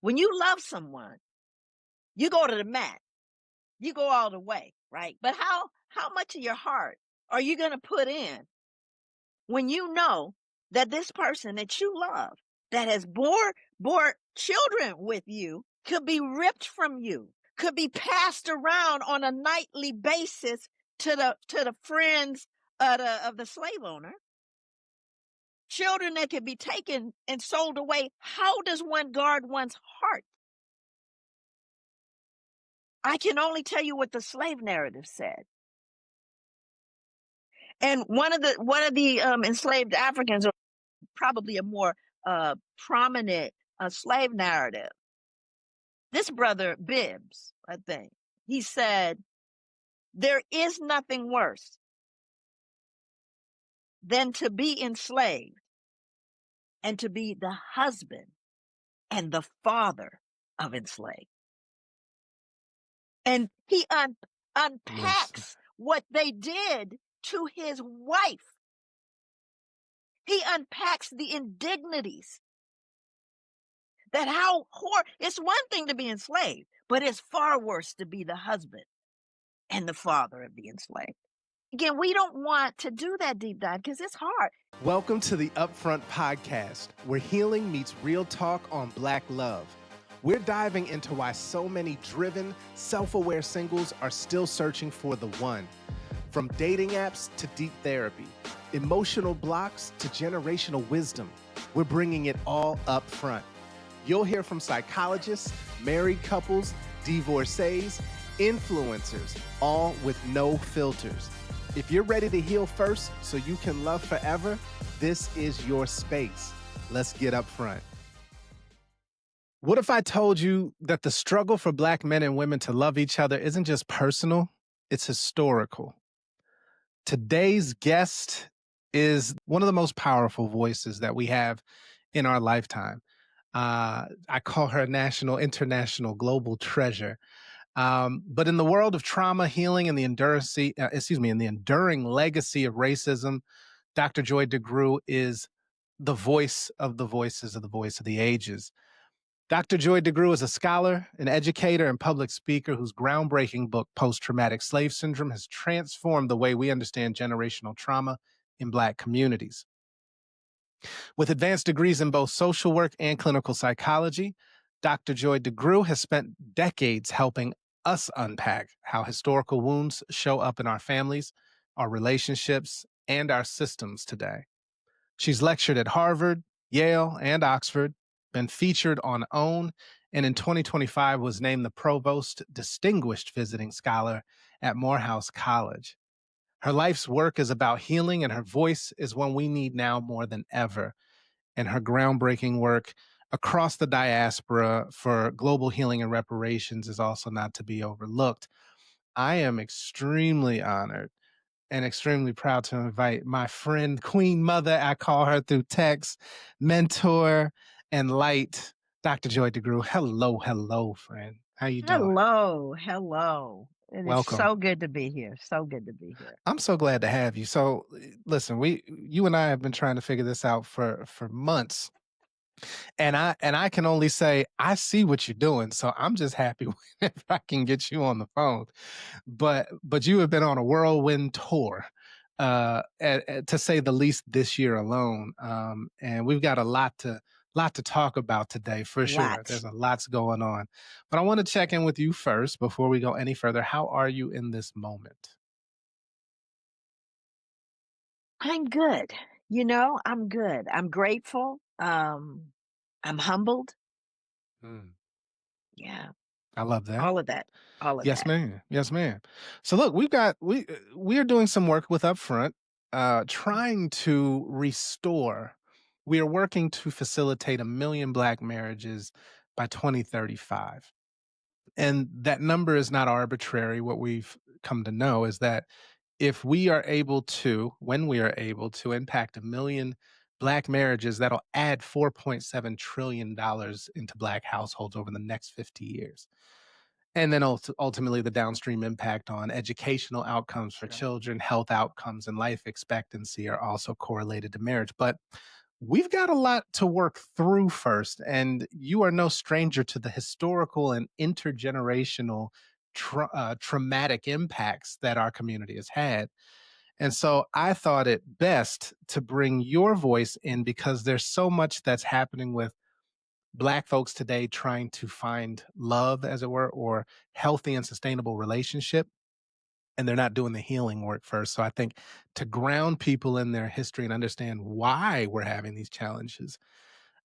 When you love someone, you go to the mat. You go all the way, right? But how much of your heart are you going to put in when you know that this person that you love, that has bore children with you, could be ripped from you, could be passed around on a nightly basis to the friends of the slave owner, children that could be taken and sold away? How does one guard one's heart? I can only tell you what the slave narrative said. And one of the enslaved Africans, or probably a more prominent slave narrative, this brother Bibbs, I think, he said, there is nothing worse than to be enslaved and to be the husband and the father of enslaved. And he unpacks what they did to his wife. He unpacks the indignities. That it's one thing to be enslaved, but it's far worse to be the husband and the father of the enslaved. Again, we don't want to do that deep dive because it's hard. Welcome to the Upfront podcast, where healing meets real talk on Black love. We're diving into why so many driven, self-aware singles are still searching for the one. From dating apps to deep therapy, emotional blocks to generational wisdom, we're bringing it all up front. You'll hear from psychologists, married couples, divorcees, influencers, all with no filters. If you're ready to heal first so you can love forever, this is your space. Let's get up front. What if I told you that the struggle for Black men and women to love each other isn't just personal, it's historical? Today's guest is one of the most powerful voices that we have in our lifetime. I call her a national, international, global treasure. But in the world of trauma, healing, and the enduring legacy of racism, Dr. Joy Degru is the voice of the voices of the voice of the ages. Dr. Joy Degru is a scholar, an educator, and public speaker whose groundbreaking book, Post-Traumatic Slave Syndrome, has transformed the way we understand generational trauma in Black communities. With advanced degrees in both social work and clinical psychology, Dr. Joy Degru has spent decades helping us unpack how historical wounds show up in our families, our relationships, and our systems today. She's lectured at Harvard, Yale, and Oxford, been featured on OWN, and in 2025 was named the Provost Distinguished Visiting Scholar at Morehouse College. Her life's work is about healing, and her voice is one we need now more than ever. And her groundbreaking work across the diaspora for global healing and reparations is also not to be overlooked. I am extremely honored and extremely proud to invite my friend, Queen Mother, I call her through text, mentor, and light, Dr. Joy Degru. Hello, friend. How you doing? Hello. Welcome. It's so good to be here. So good to be here. I'm so glad to have you. So listen, you and I have been trying to figure this out for months. And I can only say, I see what you're doing. So I'm just happy if I can get you on the phone. But you have been on a whirlwind tour, to say the least, this year alone. And we've got a lot to talk about today, for sure. There's a lot's going on. But I want to check in with you first before we go any further. How are you in this moment? I'm good. I'm good. I'm grateful. I'm humbled. Yeah. I love that. All of that. Yes, ma'am. Yes, ma'am. So look, we're doing some work with Upfront, trying to restore. We are working to facilitate 1 million Black marriages by 2035. And that number is not arbitrary. What we've come to know is that if we are able to, when we are able to impact 1 million Black marriages, that'll add $4.7 trillion into Black households over the next 50 years. And then ultimately the downstream impact on educational outcomes for children, health outcomes, and life expectancy are also correlated to marriage. But We've got a lot to work through first, and you are no stranger to the historical and intergenerational traumatic impacts that our community has had. And so I thought it best to bring your voice in because there's so much that's happening with Black folks today trying to find love, as it were, or healthy and sustainable relationship, and they're not doing the healing work first. So I think to ground people in their history and understand why we're having these challenges,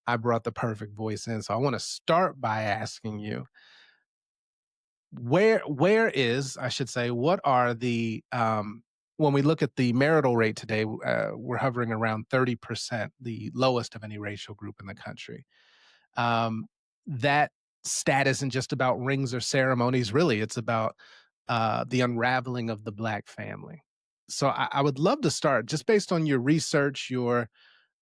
I brought the perfect voice in. So I want to start by asking you, where is, I should say, what are the when we look at the marital rate today, we're hovering around 30%, the lowest of any racial group in the country. Um, that stat isn't just about rings or ceremonies. Really, it's about the unraveling of the Black family. So I would love to start just based on your research, your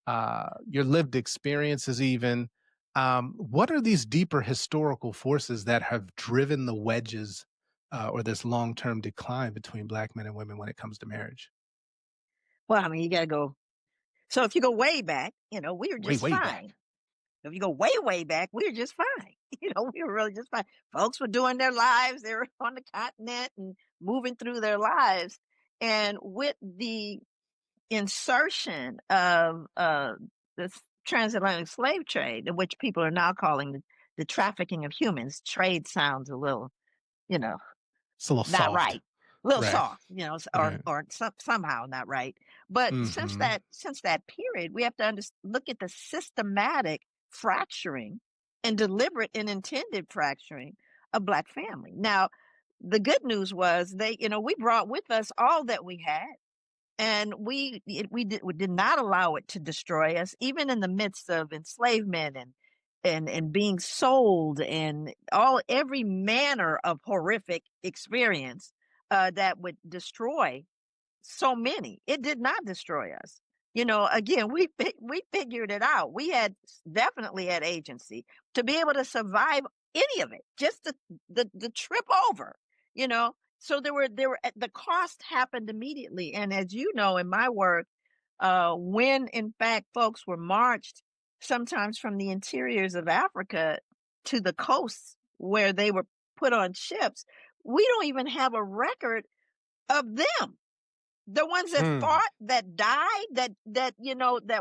lived experiences, even. What are these deeper historical forces that have driven the wedges or this long-term decline between Black men and women when it comes to marriage? Well, I mean, you got to go. So if you go way back, we were Way, just way back. fine. If you go way, way back, we were just fine. We were really just fine. Folks were doing their lives. They were on the continent and moving through their lives. And with the insertion of this transatlantic slave trade, which people are now calling the trafficking of humans, trade sounds a little, you know, It's a little not soft. right, a little Right. soft, Right. or somehow not right. But Mm-hmm. since that period, we have to look at the systematic fracturing and deliberate and intended fracturing of Black family. Now, the good news was we brought with us all that we had, and we did not allow it to destroy us, even in the midst of enslavement and being sold and every manner of horrific experience that would destroy so many. It did not destroy us. Again, we figured it out. We had definitely had agency to be able to survive any of it, just the trip over, you know. So there were the cost happened immediately. And as you know, in my work, when in fact folks were marched sometimes from the interiors of Africa to the coasts where they were put on ships, we don't even have a record of them, the ones that Hmm. fought, that died, that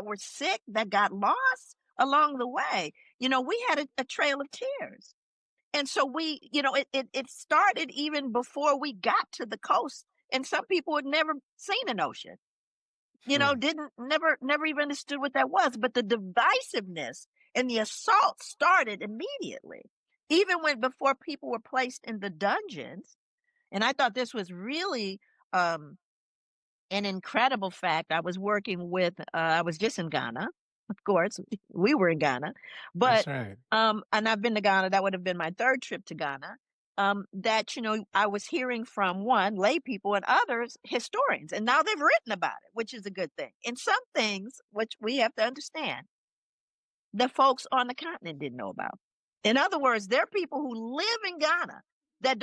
were sick, that got lost along the way. We had a trail of tears. And so it started even before we got to the coast. And some people had never seen an ocean, Hmm. didn't never even understood what that was. But the divisiveness and the assault started immediately, even before people were placed in the dungeons. And I thought this was really um an incredible fact. I was just in Ghana, of course, we were in Ghana, That's but, right. and I've been to Ghana. That would have been my third trip to Ghana. That, I was hearing from lay people and others, historians, and now they've written about it, which is a good thing. And some things, which we have to understand, the folks on the continent didn't know about. In other words, there are people who live in Ghana that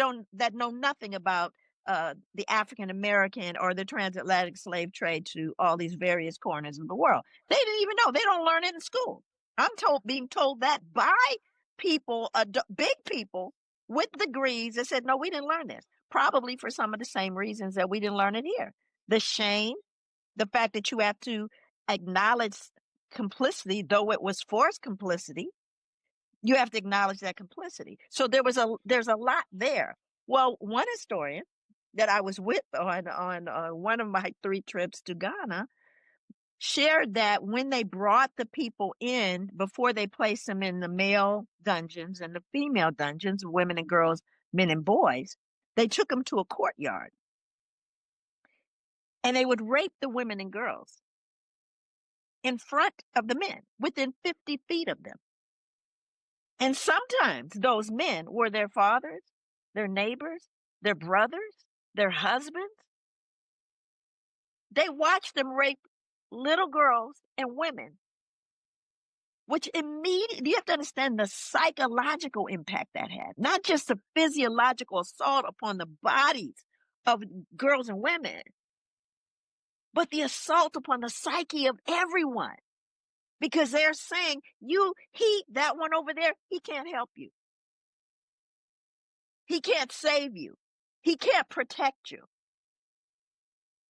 know nothing about the African American or the transatlantic slave trade to all these various corners of the world. They didn't even know. They don't learn it in school. Being told that by people, big people with degrees that said, no, we didn't learn this. Probably for some of the same reasons that we didn't learn it here. The shame, the fact that you have to acknowledge complicity, though it was forced complicity, you have to acknowledge that complicity. So there's a lot there. Well, one historian that I was with on one of my 3 trips to Ghana shared that when they brought the people in, before they placed them in the male dungeons and the female dungeons, women and girls, men and boys, they took them to a courtyard and they would rape the women and girls in front of the men, within 50 feet of them. And sometimes those men were their fathers, their neighbors, their brothers, their husbands. They watched them rape little girls and women, which immediately, you have to understand the psychological impact that had, not just the physiological assault upon the bodies of girls and women, but the assault upon the psyche of everyone. because they're saying that one over there, he can't help you. He can't save you. He can't protect you.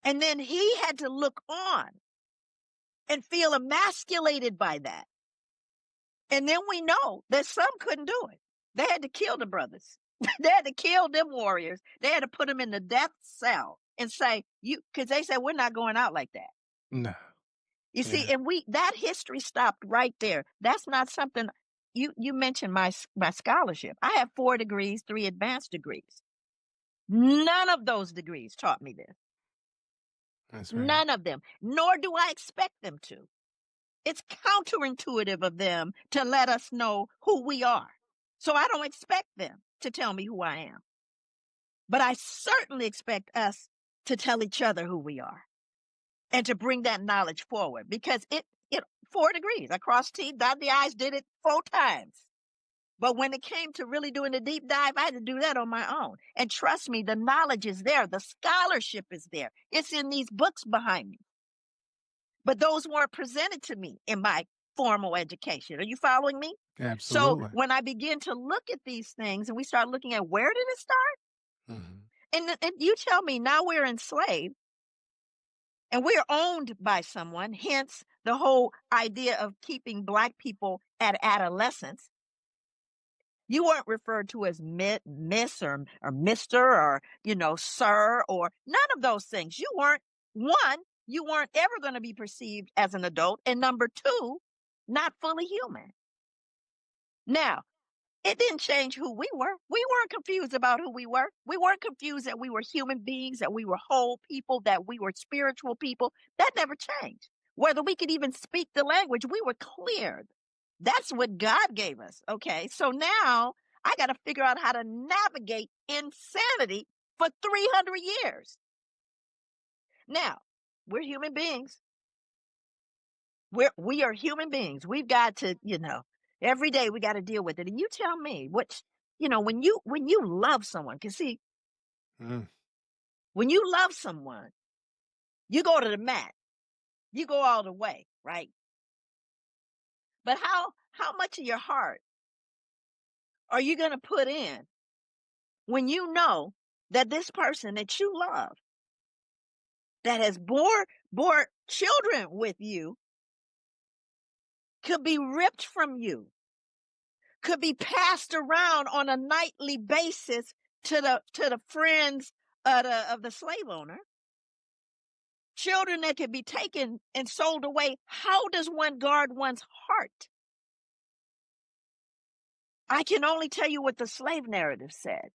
And then he had to look on and feel emasculated by that. And then we know that some couldn't do it. They had to kill the brothers. They had to kill them warriors. They had to put them in the death cell and say, because they said, we're not going out like that. No. You see, and that history stopped right there. That's not something, you mentioned my scholarship. I have 4 degrees, 3 advanced degrees. None of those degrees taught me this. That's right. None of them, nor do I expect them to. It's counterintuitive of them to let us know who we are. So I don't expect them to tell me who I am. But I certainly expect us to tell each other who we are and to bring that knowledge forward, because it 4 degrees. I crossed T, dotted the I's, did it 4 times. But when it came to really doing the deep dive, I had to do that on my own. And trust me, the knowledge is there. The scholarship is there. It's in these books behind me. But those weren't presented to me in my formal education. Are you following me? Absolutely. So when I begin to look at these things and we start looking at where did it start? And you tell me, now we're enslaved and we're owned by someone, hence the whole idea of keeping Black people at adolescence. You weren't referred to as Miss or Mr. or, sir, or none of those things. You weren't ever going to be perceived as an adult. And number 2, not fully human. Now, it didn't change who we were. We weren't confused about who we were. We weren't confused that we were human beings, that we were whole people, that we were spiritual people. That never changed. Whether we could even speak the language, we were cleared. That's what God gave us. Okay, so now I got to figure out how to navigate insanity for 300 years. Now, we're human beings. We are human beings. We've got to, every day we got to deal with it. And you tell me when you love someone, because see, when you love someone, you go to the mat, you go all the way, right? But how much of your heart are you going to put in when you know that this person that you love, that has bore children with you, could be ripped from you, could be passed around on a nightly basis to the friends of the slave owner, children that could be taken and sold away? How does one guard one's heart? I can only tell you what the slave narrative said.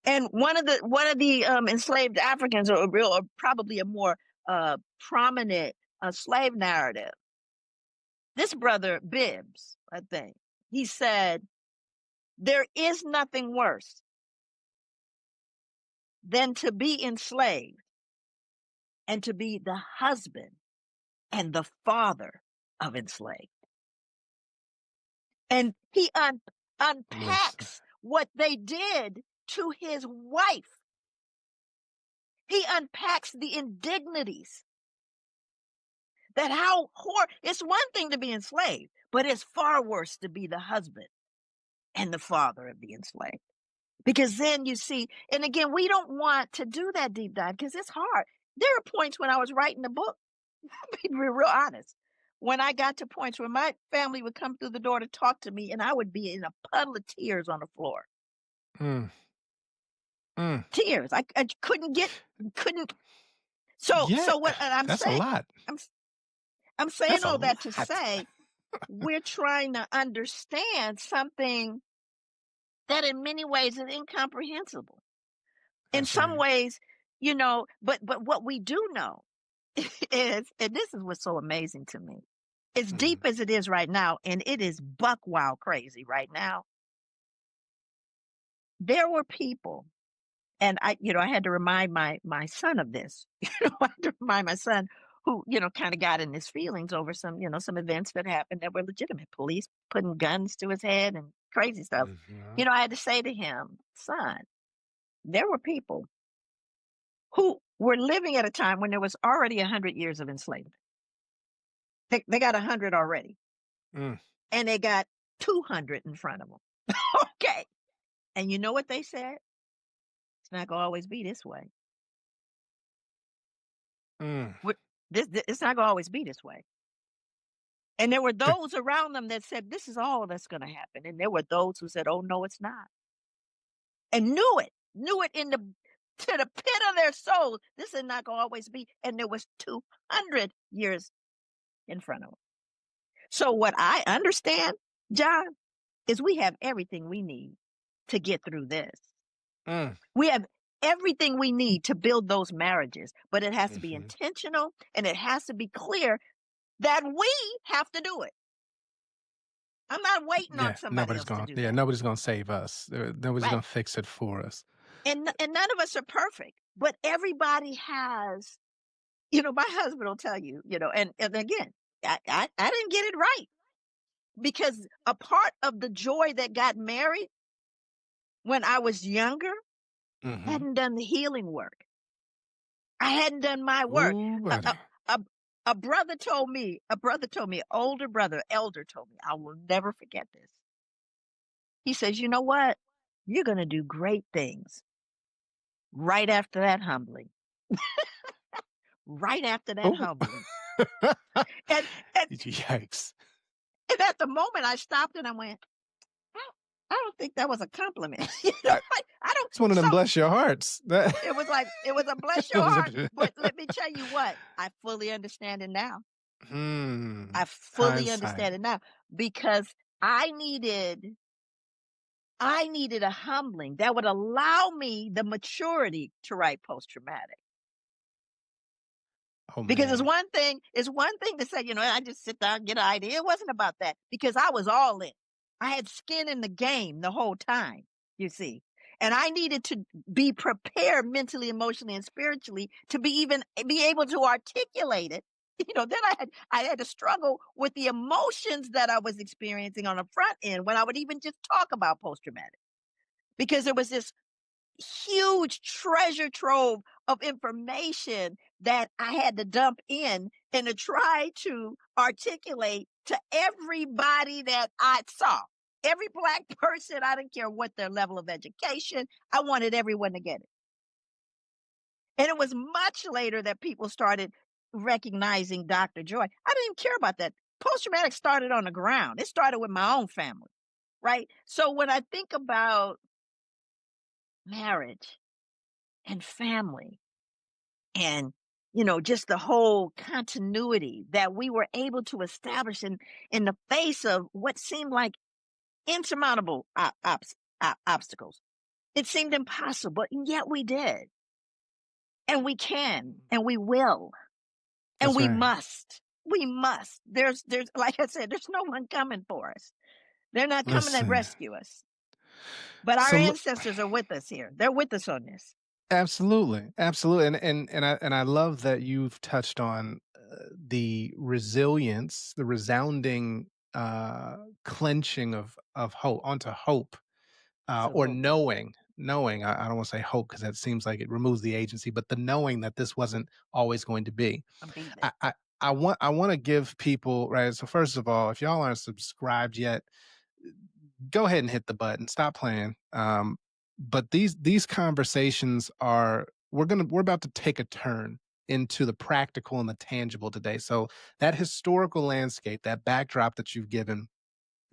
And one of the enslaved Africans, or probably a more prominent slave narrative, this brother Bibbs, I think, he said, there is nothing worse than to be enslaved and to be the husband and the father of enslaved. And he unpacks what they did to his wife. He unpacks the indignities. It's one thing to be enslaved, but it's far worse to be the husband and the father of the enslaved. Because then you see, and again, we don't want to do that deep dive because it's hard. There are points when I was writing the book, be real honest, when I got to points where my family would come through the door to talk to me and I would be in a puddle of tears on the floor. Tears. I couldn't. So what I'm that's saying, a lot. I'm saying all that to say we're trying to understand something that in many ways is incomprehensible. In some ways, but what we do know is, and this is what's so amazing to me, as deep as it is right now, and it is buck wild crazy right now, there were people, and I had to remind my son of this. I had to remind my son, who, kind of got in his feelings over some events that happened that were legitimate. Police putting guns to his head and crazy stuff. I had to say to him, son, there were people who were living at a time when there was already 100 years of enslavement. They got 100 already, Mm. and they got 200 in front of them. Okay. And you know what they said? It's not going to always be this way. Mm. It's not going to always be this way. And there were those around them that said, this is all that's going to happen. And there were those who said, oh, no, it's not. And knew it to the pit of their soul. This is not going to always be. And there was 200 years in front of them. So what I understand, John, is we have everything we need to get through this. Mm. We have everything we need to build those marriages, but it has to be Mm-hmm. intentional, and it has to be clear that we have to do it. I'm not waiting on somebody else to do that. Nobody's gonna save us. Nobody's Right. gonna fix it for us. And none of us are perfect, but everybody has, my husband will tell you, and again, I didn't get it right, because a part of the joy that got married when I was younger, Mm-hmm. hadn't done the healing work. I hadn't done my work. Ooh, buddy. A brother told me, older brother, elder told me, I will never forget this. He says, you know what? You're going to do great things right after that humbling. Right after that Ooh. humbling. And Yikes. at the moment I stopped and I went, I don't think that was a compliment. I don't. It's one of them bless your hearts. It was a bless your heart. But let me tell you what, I fully understand it now. I fully understand it now, because I needed a humbling that would allow me the maturity to write post-traumatic. Oh, because man. it's one thing to say, I just sit down and get an idea. It wasn't about that, because I was all in. I had skin in the game the whole time, you see. And I needed to be prepared mentally, emotionally, and spiritually to be able to articulate it. Then I had to struggle with the emotions that I was experiencing on the front end when I would even just talk about post-traumatic, because there was this huge treasure trove of information that I had to dump in and to try to articulate to everybody that I saw. Every Black person, I didn't care what their level of education, I wanted everyone to get it. And it was much later that people started recognizing Dr. Joy. I didn't even care about that. Post-traumatic started on the ground. It started with my own family, right? So when I think about marriage and family and, just the whole continuity that we were able to establish in the face of what seemed like insurmountable obstacles. It seemed impossible, and yet we did. And we can, and we will, and That's we right. must. We must. There's, like I said, there's no one coming for us. They're not coming to rescue us. But our ancestors are with us here. They're with us on this. Absolutely, absolutely, and I love that you've touched on the resilience, the resounding clenching of hope onto hope, or knowing. I don't want to say hope, because that seems like it removes the agency, but the knowing that this wasn't always going to be. I want to give people, right. So first of all, if y'all aren't subscribed yet, go ahead and hit the button. Stop playing. But these conversations we're about to take a turn into the practical and the tangible today. So that historical landscape, that backdrop that you've given,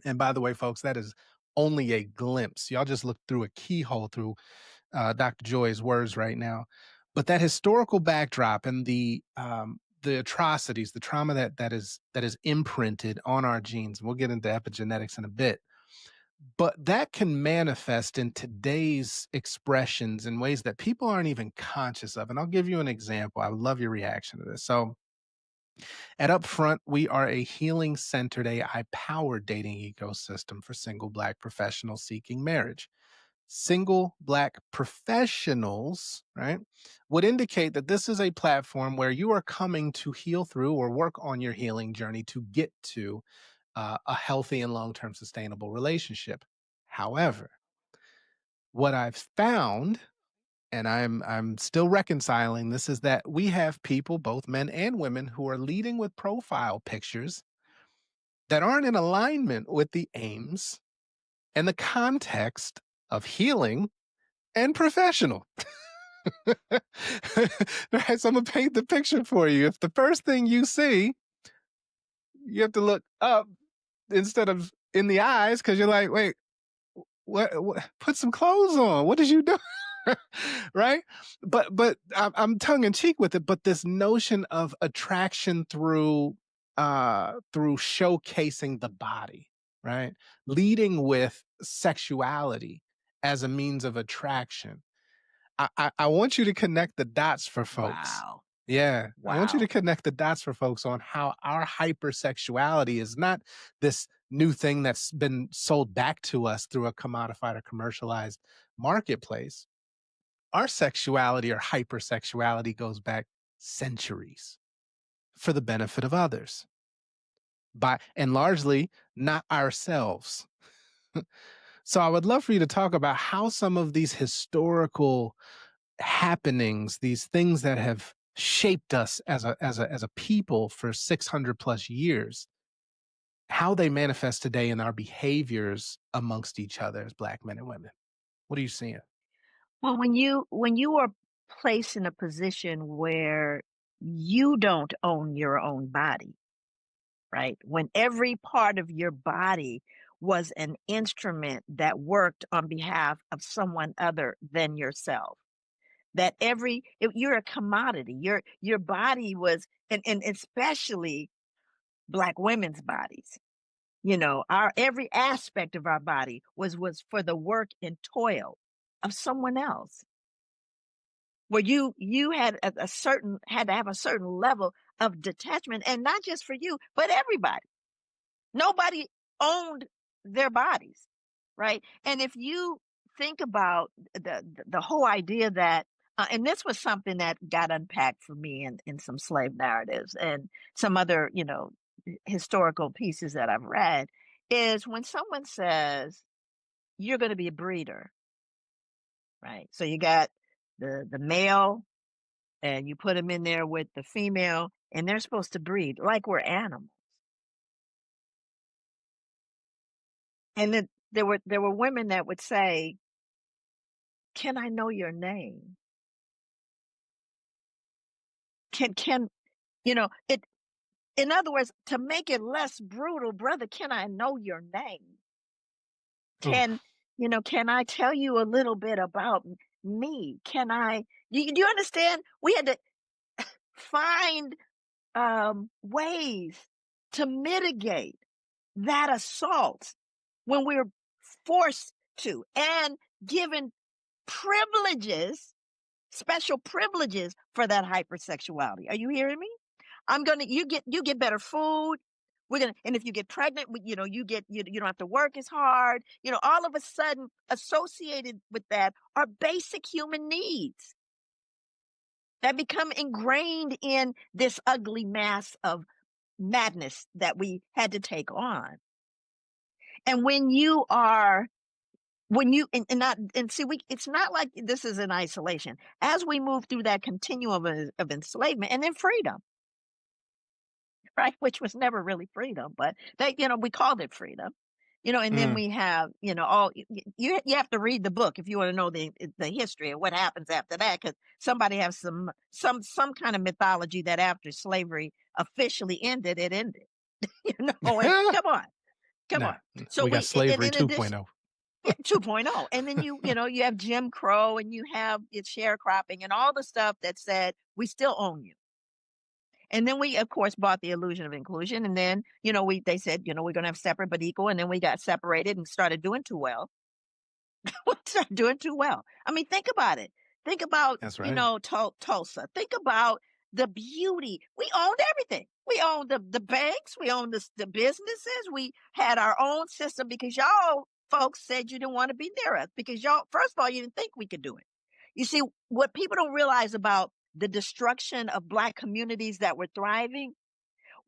and by the way, folks, that is only a glimpse. Y'all just looked through a keyhole through Dr. Joy's words right now. But that historical backdrop and the atrocities, the trauma that is imprinted on our genes, and we'll get into epigenetics in a bit. But that can manifest in today's expressions in ways that people aren't even conscious of. And I'll give you an example. I would love your reaction to this. So at Upfront, we are a healing-centered, AI-powered dating ecosystem for single Black professionals seeking marriage. Single Black professionals, right, would indicate that this is a platform where you are coming to heal through or work on your healing journey to get to a healthy and long-term sustainable relationship. However, what I've found and I'm still reconciling this, is that we have people, both men and women, who are leading with profile pictures that aren't in alignment with the aims and the context of healing and professional. Right, so I'm gonna paint the picture for you. If the first thing you see, you have to look up instead of in the eyes, because you're like, wait, what? Put some clothes on. What did you do? Right? But I'm tongue in cheek with it. But this notion of attraction through showcasing the body, right? Leading with sexuality as a means of attraction. I want you to connect the dots for folks. Wow. Yeah. I want you Wow. to connect the dots for folks on how our hypersexuality is not this new thing that's been sold back to us through a commodified or commercialized marketplace. Our sexuality or hypersexuality goes back centuries for the benefit of others, and largely not ourselves. So I would love for you to talk about how some of these historical happenings, these things that have shaped us as a people for 600 plus years, how they manifest today in our behaviors amongst each other as Black men and women. What are you seeing? Well, when you are placed in a position where you don't own your own body, right? When every part of your body was an instrument that worked on behalf of someone other than yourself. That you're a commodity. Your body was, and especially Black women's bodies. Our every aspect of our body was for the work and toil of someone else. Where you had to have a certain level of detachment, and not just for you, but everybody. Nobody owned their bodies, right? And if you think about the whole idea that, and this was something that got unpacked for me in some slave narratives and some other, historical pieces that I've read, is when someone says you're going to be a breeder, right? So you got the male, and you put them in there with the female, and they're supposed to breed like we're animals. And then there were women that would say, "Can I know your name? Can it?" In other words, to make it less brutal, brother, can I know your name? Can Oof. can I tell you a little bit about me? Can I? Do you understand? We had to find ways to mitigate that assault when we're forced to, and given privileges, special privileges for that hypersexuality. Are you hearing me? You get better food. And if you get pregnant, you don't have to work as hard. All of a sudden, associated with that are basic human needs that become ingrained in this ugly mass of madness that we had to take on. And it's not like this is in isolation. As we move through that continuum of enslavement and then freedom, right? Which was never really freedom, but we called it freedom. And then we have, all you have to read the book if you want to know the history of what happens after that, because somebody has some kind of mythology that after slavery officially ended, it ended. And come on. Nah, So we got slavery in addition, 2.0. 2.0. And then you have Jim Crow, and you have sharecropping and all the stuff that said we still own you. And then we, of course, bought the illusion of inclusion. And then, they said, we're going to have separate but equal. And then we got separated and started doing too well. We started doing too well. I mean, think about it. Think about, That's right. Tulsa. Think about the beauty. We owned everything. We owned the banks. We owned the businesses. We had our own system because y'all folks said you didn't want to be near us because y'all, first of all, you didn't think we could do it. You see, what people don't realize about the destruction of Black communities that were thriving,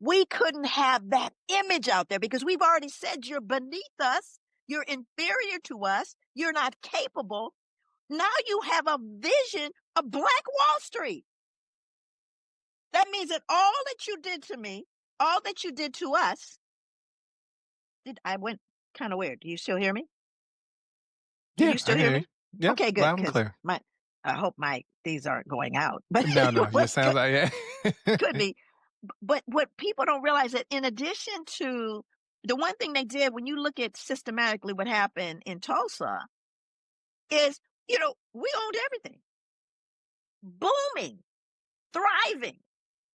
we couldn't have that image out there because we've already said you're beneath us, you're inferior to us, you're not capable. Now you have a vision of Black Wall Street. That means that all that you did to me, all that you did to us, I went kind of weird. Do you still hear me? Do Yeah, you I still hear hear you. me? Yep, Okay, good. loud and Because clear. I hope these aren't going out. But No, no, anyway, it sounds like yeah. could be. But what people don't realize that in addition to the one thing they did, when you look at systematically what happened in Tulsa, is, we owned everything. Booming, thriving.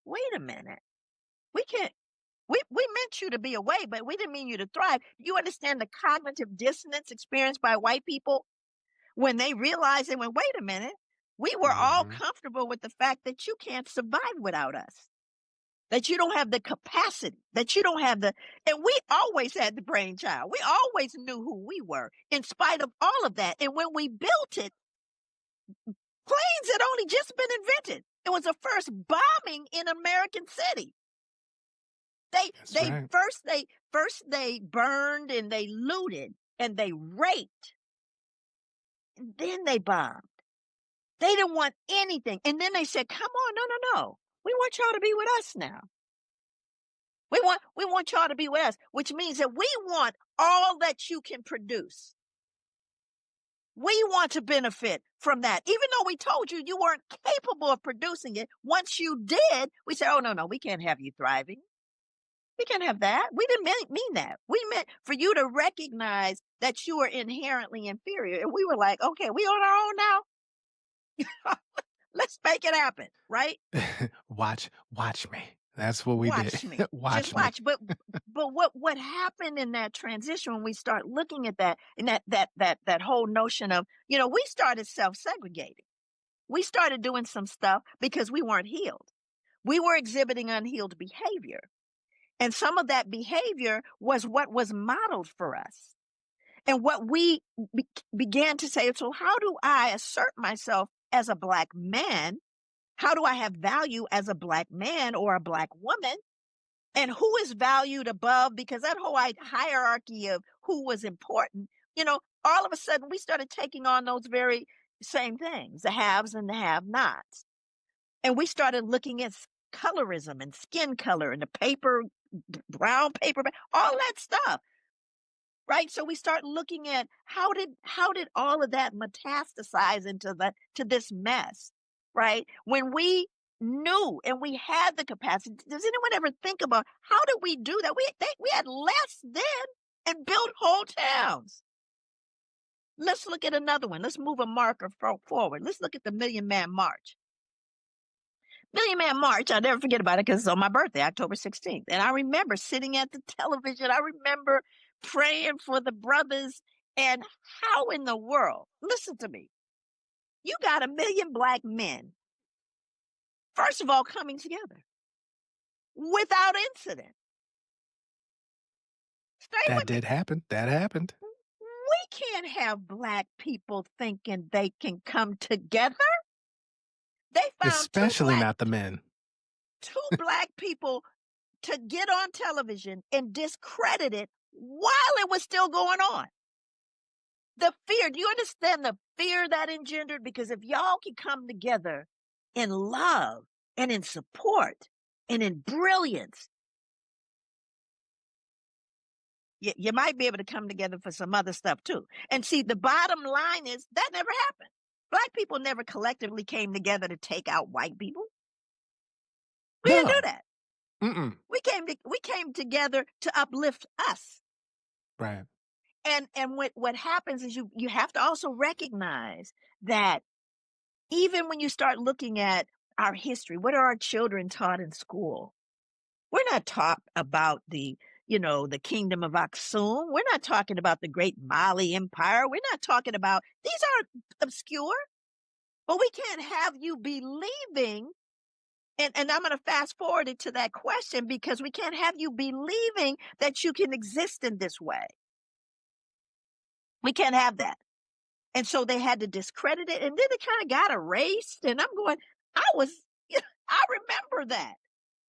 Wait a minute. We can't, we meant you to be away, but we didn't mean you to thrive. You understand the cognitive dissonance experienced by white people when they realized and went, wait a minute, we were all Mhm. comfortable with the fact that you can't survive without us, that you don't have the capacity, that you don't have and we always had the brainchild. We always knew who we were in spite of all of that. And when we built it, planes had only just been invented. It was the first bombing in American City. That's right. First they burned and they looted and they raped. And then they bombed. They didn't want anything. And then they said, come on, no. We want y'all to be with us now. We want y'all to be with us, which means that we want all that you can produce. We want to benefit from that. Even though we told you you weren't capable of producing it, once you did, we said, oh, no, we can't have you thriving. We can't have that. We didn't mean that. We meant for you to recognize that you were inherently inferior. And we were like, okay, we on our own now. Let's make it happen, right? Watch me. That's what we Watch did. me. Watch Just me. watch. But what happened in that transition when we start looking at that and that whole notion of, we started self-segregating. We started doing some stuff because we weren't healed. We were exhibiting unhealed behavior. And some of that behavior was what was modeled for us. And what we began to say, so how do I assert myself as a Black man? How do I have value as a Black man or a Black woman? And who is valued above? Because that whole hierarchy of who was important, all of a sudden we started taking on those very same things, the haves and the have-nots. And we started looking at colorism and skin color and the brown paper, all that stuff. Right. So we start looking at how did all of that metastasize to this mess, right? When we knew and we had the capacity, does anyone ever think about how did we do that? We had less then and built whole towns. Let's look at another one. Let's move a marker forward. Let's look at the Million Man March. Million Man March, I'll never forget about it because it's on my birthday, October 16th. And I remember sitting at the television. I remember praying for the brothers. And how in the world, listen to me, you got 1 million Black men, first of all, coming together without incident. Stay That with did me. happen. That happened. We can't have Black people thinking they can come together. They found Especially not the men. two Black people to get on television and discredit it while it was still going on. The fear, do you understand the fear that engendered? Because if y'all can come together in love and in support and in brilliance, you might be able to come together for some other stuff too. And see, the bottom line is that never happened. Black people never collectively came together to take out white people. We didn't do that. Mm-mm. We came together to uplift us. Right. And what happens is you have to also recognize that even when you start looking at our history, what are our children taught in school? We're not taught about the kingdom of Aksum. We're not talking about the great Mali Empire. We're not talking about, these aren't obscure, but we can't have you believing. And I'm going to fast forward it to that question, because we can't have you believing that you can exist in this way. We can't have that. And so they had to discredit it. And then it kind of got erased. And I'm going, I remember that.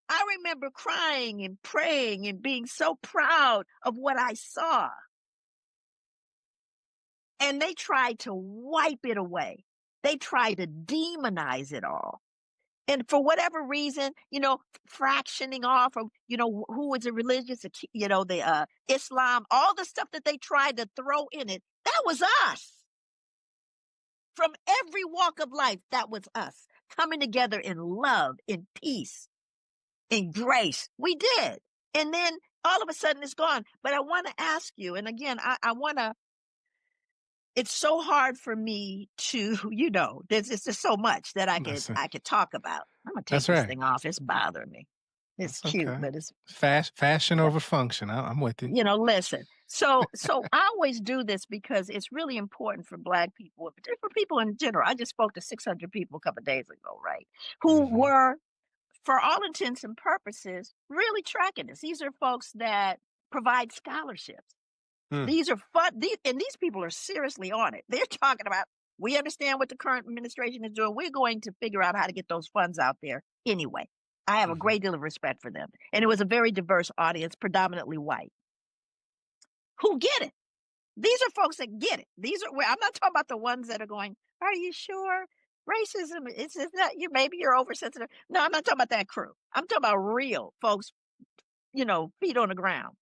I remember crying and praying and being so proud of what I saw. And they tried to wipe it away. They tried to demonize it all. And for whatever reason, fractioning off of, who was a religious, the Islam, all the stuff that they tried to throw in it, that was us. From every walk of life, that was us coming together in love, in peace, in grace. We did. And then all of a sudden it's gone. But I want to ask you, and again, I want to, it's so hard for me to, there's just so much that I could talk about. I'm going to take this thing off. It's bothering me. It's cute, but it's fashion over function. I'm with you. Listen. So I always do this because it's really important for Black people, for people in general. I just spoke to 600 people a couple of days ago, right? Who were, for all intents and purposes, really tracking this. These are folks that provide scholarships. These are fun. And these people are seriously on it. They're talking about, we understand what the current administration is doing. We're going to figure out how to get those funds out there anyway. I have a great deal of respect for them. And it was a very diverse audience, predominantly white, who get it. These are folks that get it. I'm not talking about the ones that are going, are you sure? Racism, it's not, maybe you're oversensitive. No, I'm not talking about that crew. I'm talking about real folks, feet on the ground.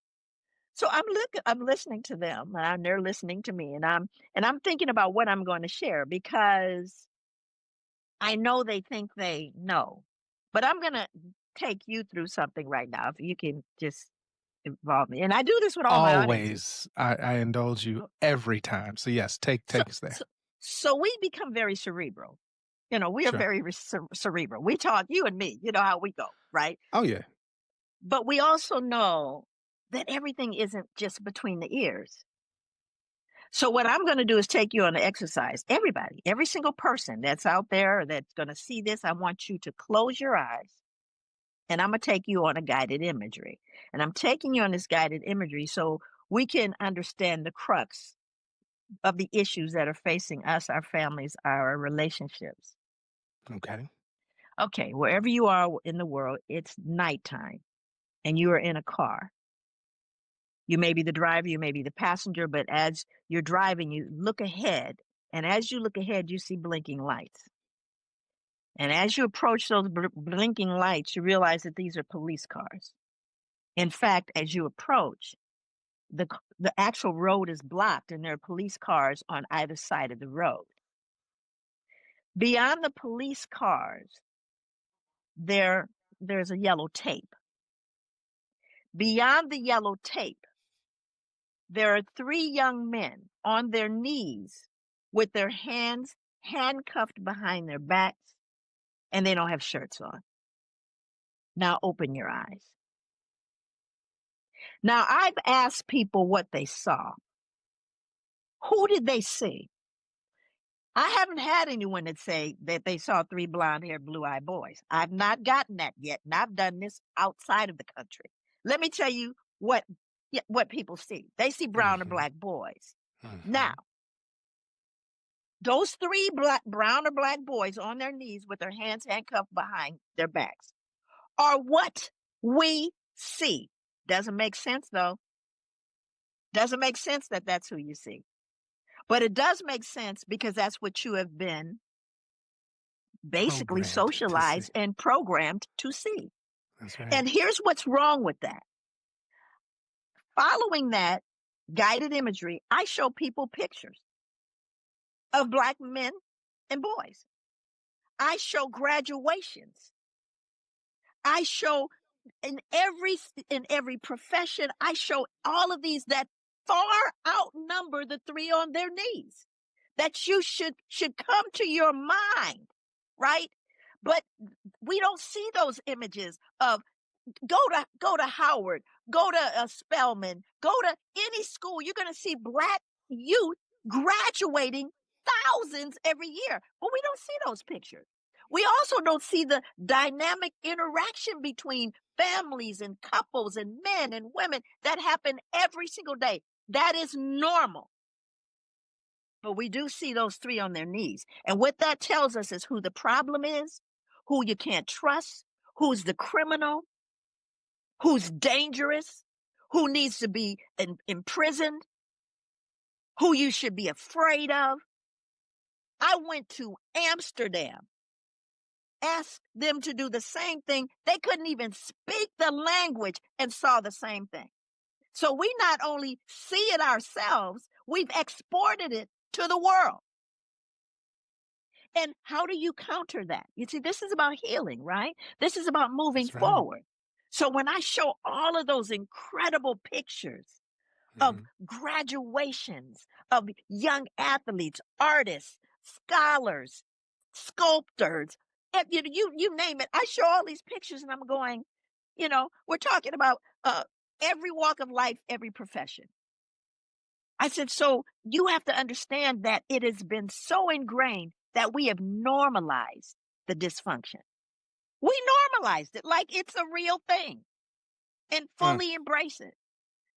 So I'm listening to them, and they're listening to me, and I'm thinking about what I'm going to share, because I know they think they know, but I'm going to take you through something right now. If you can just involve me, and I do this with all my audiences. I indulge you every time. So yes, take us there. So we become very cerebral. We are very cerebral. We talk, you and me. You know how we go, right? Oh yeah. But we also know that everything isn't just between the ears. So what I'm going to do is take you on an exercise. Everybody, every single person that's out there that's going to see this, I want you to close your eyes, and I'm going to take you on a guided imagery. And I'm taking you on this guided imagery so we can understand the crux of the issues that are facing us, our families, our relationships. Okay, wherever you are in the world, it's nighttime, and you are in a car. You may be the driver, you may be the passenger, but as you're driving, you look ahead. And as you look ahead, you see blinking lights. And as you approach those blinking lights, you realize that these are police cars. In fact, as you approach, the actual road is blocked, and there are police cars on either side of the road. Beyond the police cars, there's a yellow tape. Beyond the yellow tape, there are 3 young men on their knees with their hands handcuffed behind their backs, and they don't have shirts on. Now open your eyes. Now, I've asked people what they saw. Who did they see? I haven't had anyone that say that they saw 3 blonde-haired, blue-eyed boys. I've not gotten that yet, and I've done this outside of the country. Let me tell you what people see. They see brown or black boys. Now, those 3 brown or black boys on their knees with their hands handcuffed behind their backs are what we see. Doesn't make sense, though. Doesn't make sense that that's who you see. But it does make sense because that's what you have been basically socialized and programmed to see. That's right. And here's what's wrong with that. Following that guided imagery, I show people pictures of black men and boys. I show graduations. I show in every profession, I show all of these that far outnumber the 3 on their knees, that you should come to your mind, right? But we don't see those images of go to Howard, go to Spelman, go to any school. You're going to see black youth graduating thousands every year, but we don't see those pictures. We also don't see the dynamic interaction between families and couples and men and women that happen every single day. That is normal. But we do see those 3 on their knees. And what that tells us is who the problem is, who you can't trust, who's the criminal, who's dangerous, who needs to be imprisoned. who you should be afraid of. I went to Amsterdam, asked them to do the same thing. They couldn't even speak the language and saw the same thing. So we not only see it ourselves, we've exported it to the world. And how do you counter that? You see, this is about healing, right? This is about moving forward. So when I show all of those incredible pictures of graduations, of young athletes, artists, scholars, sculptors, you name it. I show all these pictures and I'm going, we're talking about every walk of life, every profession. I said, so you have to understand that it has been so ingrained that we have normalized the dysfunction. We normalized it like it's a real thing and fully embrace it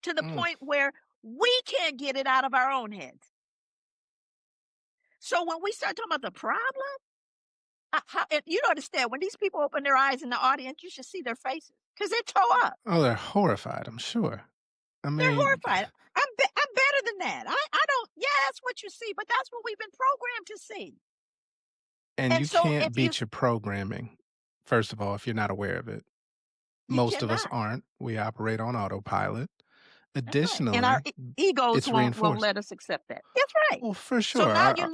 to the point where we can't get it out of our own heads. So when we start talking about the problem, you don't understand, when these people open their eyes in the audience, you should see their faces because they're toe up. Oh, they're horrified, I'm sure. I mean, they're horrified. I'm better than that. I don't, yeah, that's what you see, but that's what we've been programmed to see. And you so can't beat your programming, first of all, if you're not aware of it. Most of us aren't. We operate on autopilot. Additionally, and our egos won't let us accept that. That's right. Well, for sure. So now you're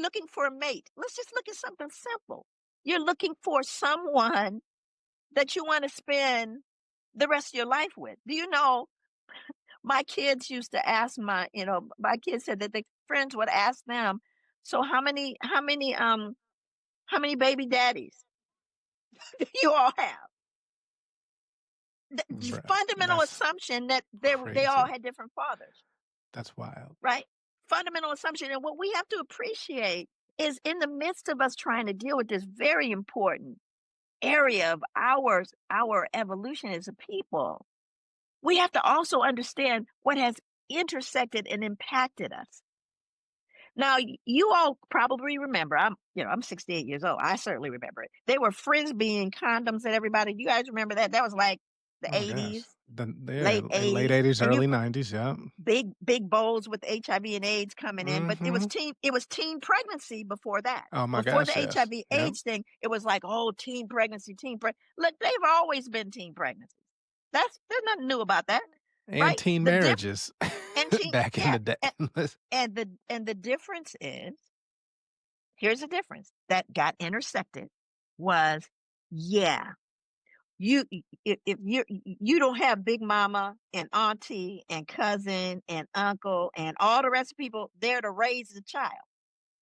looking for a mate. Let's just look at something simple. You're looking for someone that you want to spend the rest of your life with. Do you know, my kids used to ask my kids said that their friends would ask them, so how many baby daddies do you all have? The fundamental assumption that they all had different fathers. That's wild. Right? Fundamental assumption. And what we have to appreciate is, in the midst of us trying to deal with this very important area of our evolution as a people, we have to also understand what has intersected and impacted us. Now, you all probably remember, I'm 68 years old. I certainly remember it. They were frisbeeing condoms at everybody. You guys remember that? That was like the 80s, late 80s, early 90s, yeah. Big bowls with HIV and AIDS coming in, but it was teen pregnancy before that. Oh my before gosh, the HIV AIDS thing, it was like, oh, teen pregnancy. Look, they've always been teen pregnancies. There's nothing new about that. And right? teen marriages back in the day. And the difference is, here's the difference that got intersected was, if you don't have big mama and auntie and cousin and uncle and all the rest of people there to raise the child.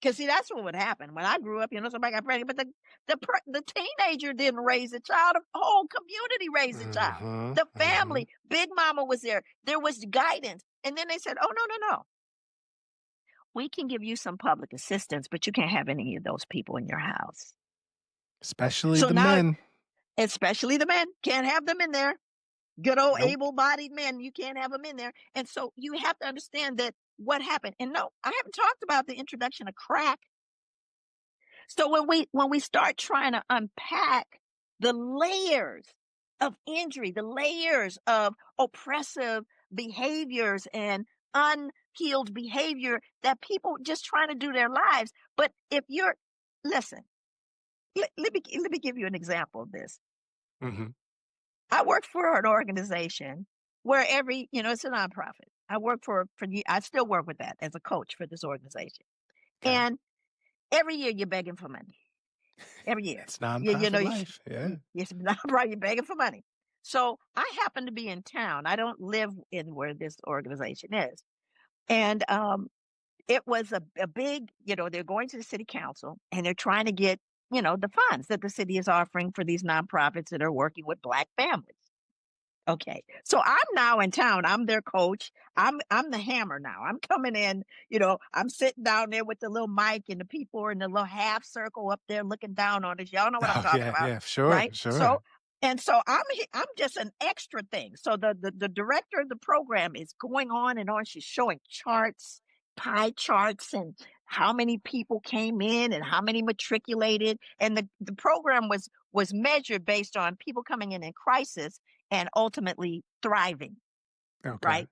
Because see, that's what would happen when I grew up. Somebody got pregnant, but the teenager didn't raise the child. The whole community raised the child. The family, big mama was there. There was guidance, and then they said, "Oh no, we can give you some public assistance, but you can't have any of those people in your house, especially the men." Especially the men. Can't have them in there. Good old able-bodied men. You can't have them in there. And so you have to understand that what happened. And no, I haven't talked about the introduction of crack. So when we start trying to unpack the layers of injury, the layers of oppressive behaviors and unhealed behavior that people just trying to do their lives. But if you're, listen, let me give you an example of this. I work for an organization where it's a nonprofit. I still work with that as a coach for this organization. Okay. And every year you're begging for money. Every year. It's nonprofit life. Yes, right. You're begging for money. So I happen to be in town. I don't live in where this organization is. And it was a big, they're going to the city council and they're trying to get the funds that the city is offering for these nonprofits that are working with Black families. Okay. So I'm now in town. I'm their coach. I'm the hammer now. I'm coming in, I'm sitting down there with the little mic and the people are in the little half circle up there looking down on us. Y'all know what I'm talking about. Yeah, sure. Right? Sure. So I'm just an extra thing. So the director of the program is going on and on. She's showing charts, pie charts, and how many people came in and how many matriculated. And the program was measured based on people coming in crisis and ultimately thriving. Okay. Right.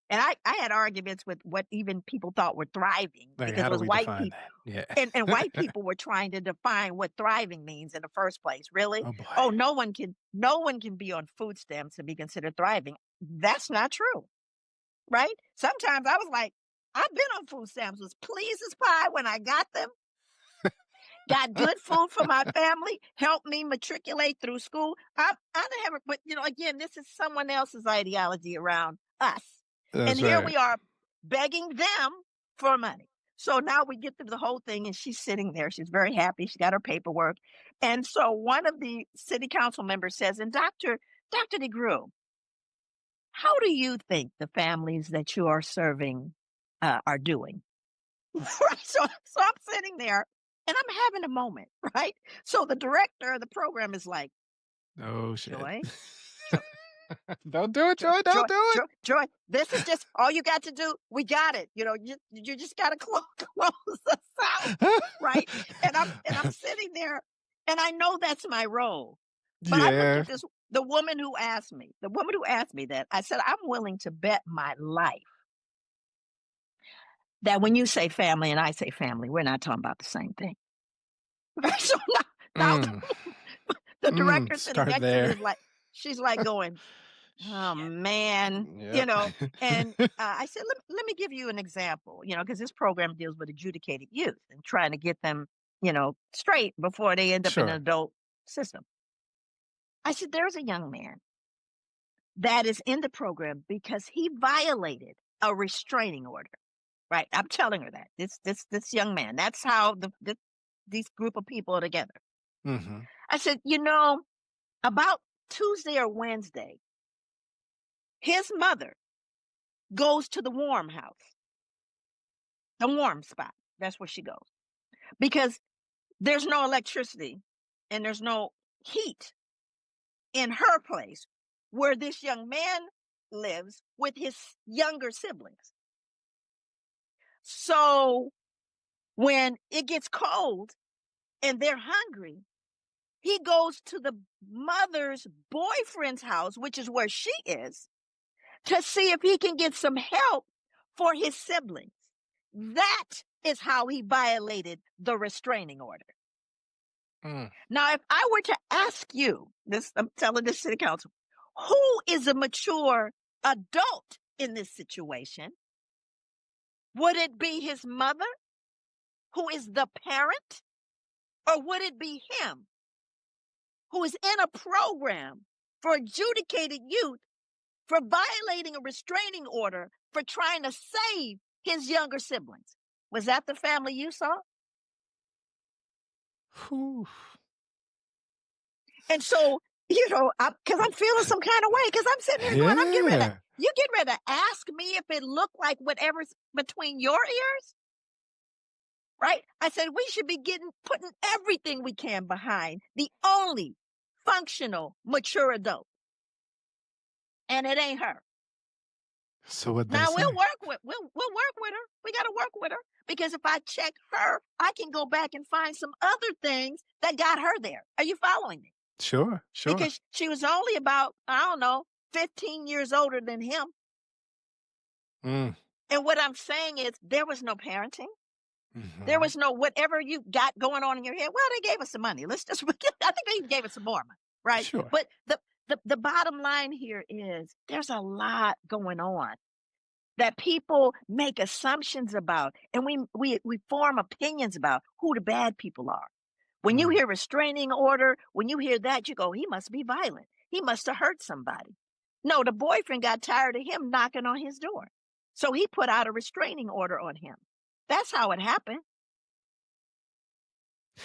And I had arguments with what even people thought were thriving, Like, because how it do was we white define people. that? Yeah. And white people were trying to define what thriving means in the first place. Really? Oh boy. Oh, no one can be on food stamps and be considered thriving. That's not true. Right? Sometimes I was like, I've been on food stamps, was pleased as pie when I got them. Got good food for my family, helped me matriculate through school. I didn't have it, but again, this is someone else's ideology around us. That's And here right. we are begging them for money. So now we get through the whole thing, and she's sitting there. She's very happy. She got her paperwork. And so one of the city council members says, and Dr. DeGruy, how do you think the families that you are serving are doing? Right. So I'm sitting there and I'm having a moment, right? So the director of the program is like, Oh shit. Joy, Don't do it, Joy. Don't do it. Joy, this is just all you got to do. We got it. You just got to close us out, right? And I'm sitting there, and I know that's my role. But I looked at the woman who asked me that. I said, I'm willing to bet my life that when you say family and I say family, we're not talking about the same thing. Right? So now the director sitting next to me is like, she's like going, oh man, and I said, let me give you an example, because this program deals with adjudicated youth and trying to get them, straight before they end up in an adult system. I said, there's a young man that is in the program because he violated a restraining order. Right. I'm telling her that this young man, that's how these group of people are together. Mm-hmm. I said, about Tuesday or Wednesday, his mother goes to the warm house, the warm spot. That's where she goes, because there's no electricity and there's no heat in her place where this young man lives with his younger siblings. So when it gets cold and they're hungry, he goes to the mother's boyfriend's house, which is where she is, to see if he can get some help for his siblings. That is how he violated the restraining order. Now, if I were to ask you, I'm telling the city council, who is a mature adult in this situation? Would it be his mother, who is the parent? Or would it be him, who is in a program for adjudicated youth for violating a restraining order for trying to save his younger siblings? Was that the family you saw? Whew. And so, because I'm feeling some kind of way, because I'm sitting here going, you get ready to ask me if it looked like whatever's between your ears? Right? I said, we should be putting everything we can behind the only functional, mature adult. And it ain't her. So what? Now we'll work with her. We got to work with her, because if I check her, I can go back and find some other things that got her there. Are you following me? Sure. Because she was only about, 15 years older than him. And what I'm saying is, there was no parenting. Mm-hmm. There was no whatever you got going on in your head. Well, they gave us some money. I think they even gave us some more money, right? Sure. But the bottom line here is, there's a lot going on that people make assumptions about, and we form opinions about who the bad people are. When you hear restraining order, when you hear that, you go, he must be violent. He must have hurt somebody. No, the boyfriend got tired of him knocking on his door, so he put out a restraining order on him. That's how it happened.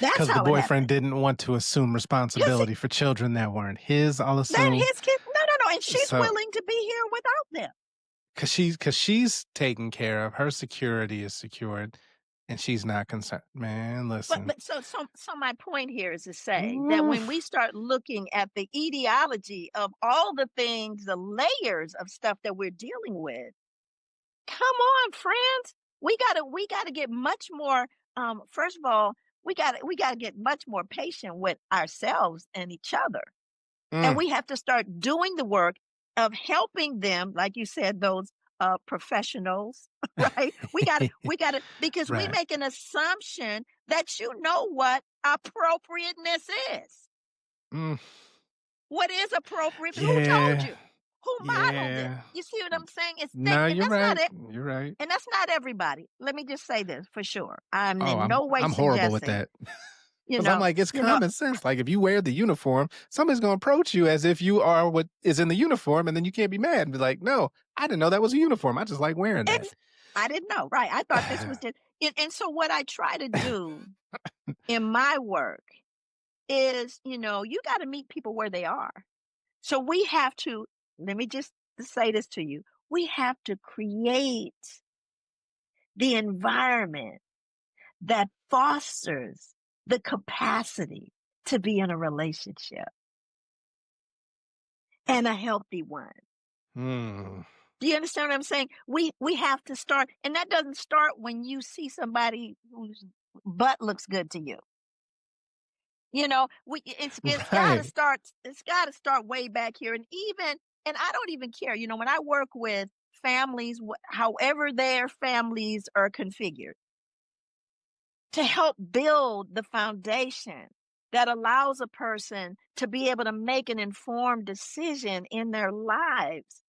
Because the boyfriend didn't want to assume responsibility for children that weren't his. I'll assume. That his kids. No. And she's willing to be here without them. Because she's taken care of. Her security is secured, and she's not concerned. Man, listen. But so my point here is to say that when we start looking at the etiology of all the things, the layers of stuff that we're dealing with, come on, friends. We gotta get much more. First of all, we gotta get much more patient with ourselves and each other, and we have to start doing the work of helping them, like you said, those professionals, right? We got to, because we Right. make an assumption that you know what appropriateness is. Mm, What is appropriate? Who told yeah. you? Who modeled it? Yeah. You see what I'm saying? It's thick, No, and you're that's not right. it. You're right. And that's not everybody. Let me just say this for sure. I'm Oh, in no way I'm horrible with suggesting, that. you Because I'm know, like, it's you know, common sense. Like, if you wear the uniform, somebody's going to approach you as if you are what is in the uniform, and then you can't be mad and be like, no, I didn't know that was a uniform. I just like wearing that. I didn't know. Right. I thought this was just, and so what I try to do in my work is, you got to meet people where they are. So we have to, let me just say this to you. We have to create the environment that fosters the capacity to be in a relationship, and a healthy one. Do you understand what I'm saying? We have to start, and that doesn't start when you see somebody whose butt looks good to you. It's got to Right. start. It's got to start way back here, and I don't even care. When I work with families, however their families are configured, to help build the foundation that allows a person to be able to make an informed decision in their lives.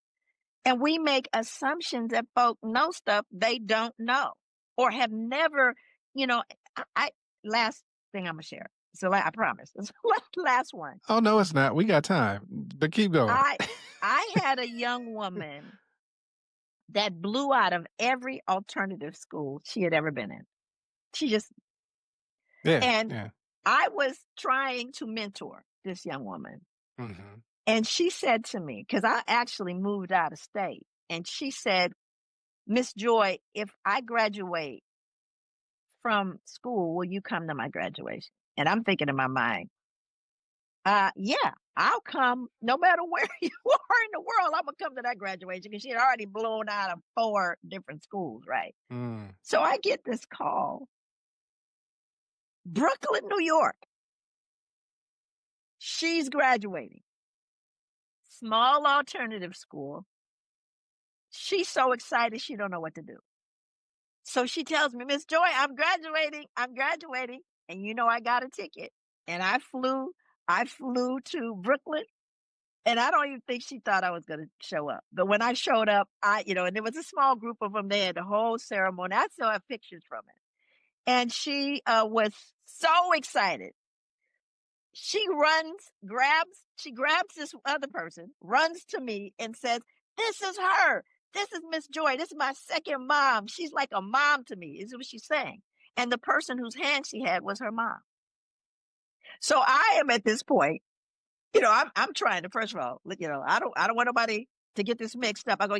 And we make assumptions that folk know stuff they don't know or have never, I last thing I'm gonna share. So I promise. It's the last one. Oh, no, it's not. We got time, but keep going. I had a young woman that blew out of every alternative school she had ever been in. She just, and Yeah. I was trying to mentor this young woman. Mm-hmm. And she said to me, because I actually moved out of state, and she said, Miss Joy, if I graduate from school, will you come to my graduation? And I'm thinking in my mind, yeah, I'll come no matter where you are in the world. I'm going to come to that graduation, because she had already blown out of 4 different schools, right? So I get this call, Brooklyn, New York. She's graduating. Small alternative school. She's so excited she don't know what to do. So she tells me, Miss Joy, I'm graduating. And I got a ticket. And I flew to Brooklyn. And I don't even think she thought I was going to show up. But when I showed up, and there was a small group of them. They had the whole ceremony. I still have pictures from it. And she was so excited. She grabs this other person, runs to me and says, this is her. This is Miss Joy. This is my second mom. She's like a mom to me, is what she's saying. And the person whose hand she had was her mom. So I am at this point, I'm trying to, first of all, I don't want nobody to get this mixed up. I go,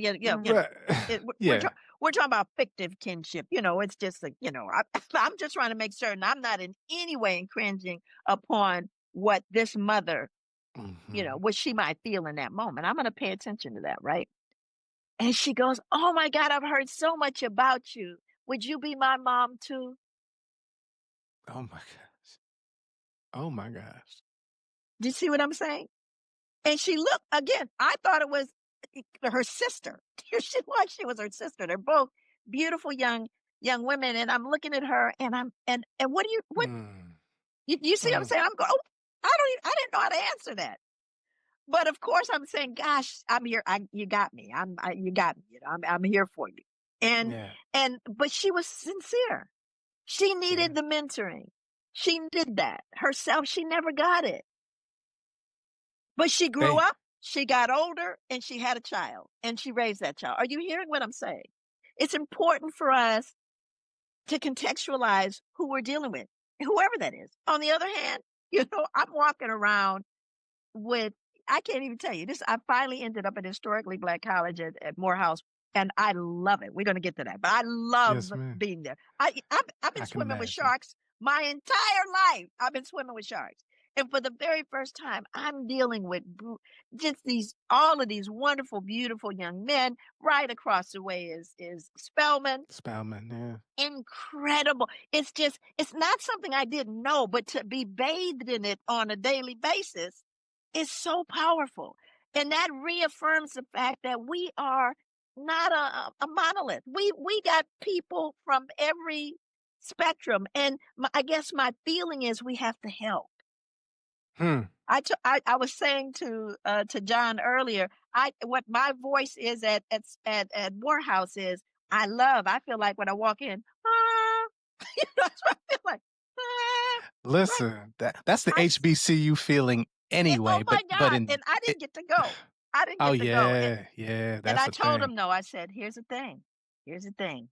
we're talking about fictive kinship. It's just like, I'm just trying to make certain I'm not in any way infringing upon what this mother, what she might feel in that moment. I'm going to pay attention to that, right? And she goes, oh my God, I've heard so much about you. Would you be my mom too? Oh my gosh. Oh my gosh. Do you see what I'm saying? And she looked, again, I thought it was her sister. She was her sister. They're both beautiful young women. And I'm looking at her, and what you see what I'm saying? I'm going, oh, I didn't know how to answer that. But of course I'm saying, gosh, I'm here. You got me. You got me. I'm here for you. But she was sincere. She needed the mentoring. She did that herself. She never got it. But she grew up, she got older, and she had a child, and she raised that child. Are you hearing what I'm saying? It's important for us to contextualize who we're dealing with, whoever that is. On the other hand, I'm walking around with, I can't even tell you this. I finally ended up at historically Black college at Morehouse, and I love it. We're going to get to that, but I love being there. I've been swimming with sharks my entire life. I've been swimming with sharks. And for the very first time, I'm dealing with just all of these wonderful, beautiful young men. Right across the way is Spellman. Yeah. Incredible. It's not something I didn't know, but to be bathed in it on a daily basis is so powerful. And that reaffirms the fact that we are not a monolith. We got people from every spectrum, and I guess my feeling is we have to help. I was saying to John earlier, what my voice is at Morehouse is I feel like when I walk in, that's what I feel like. Right. Listen, that's the HBCU feeling Oh anyway, my but God. in And I it, didn't get to go. I didn't oh get to go. yeah, And that's I a told thing. him no. I said, here's the thing. Here's the thing.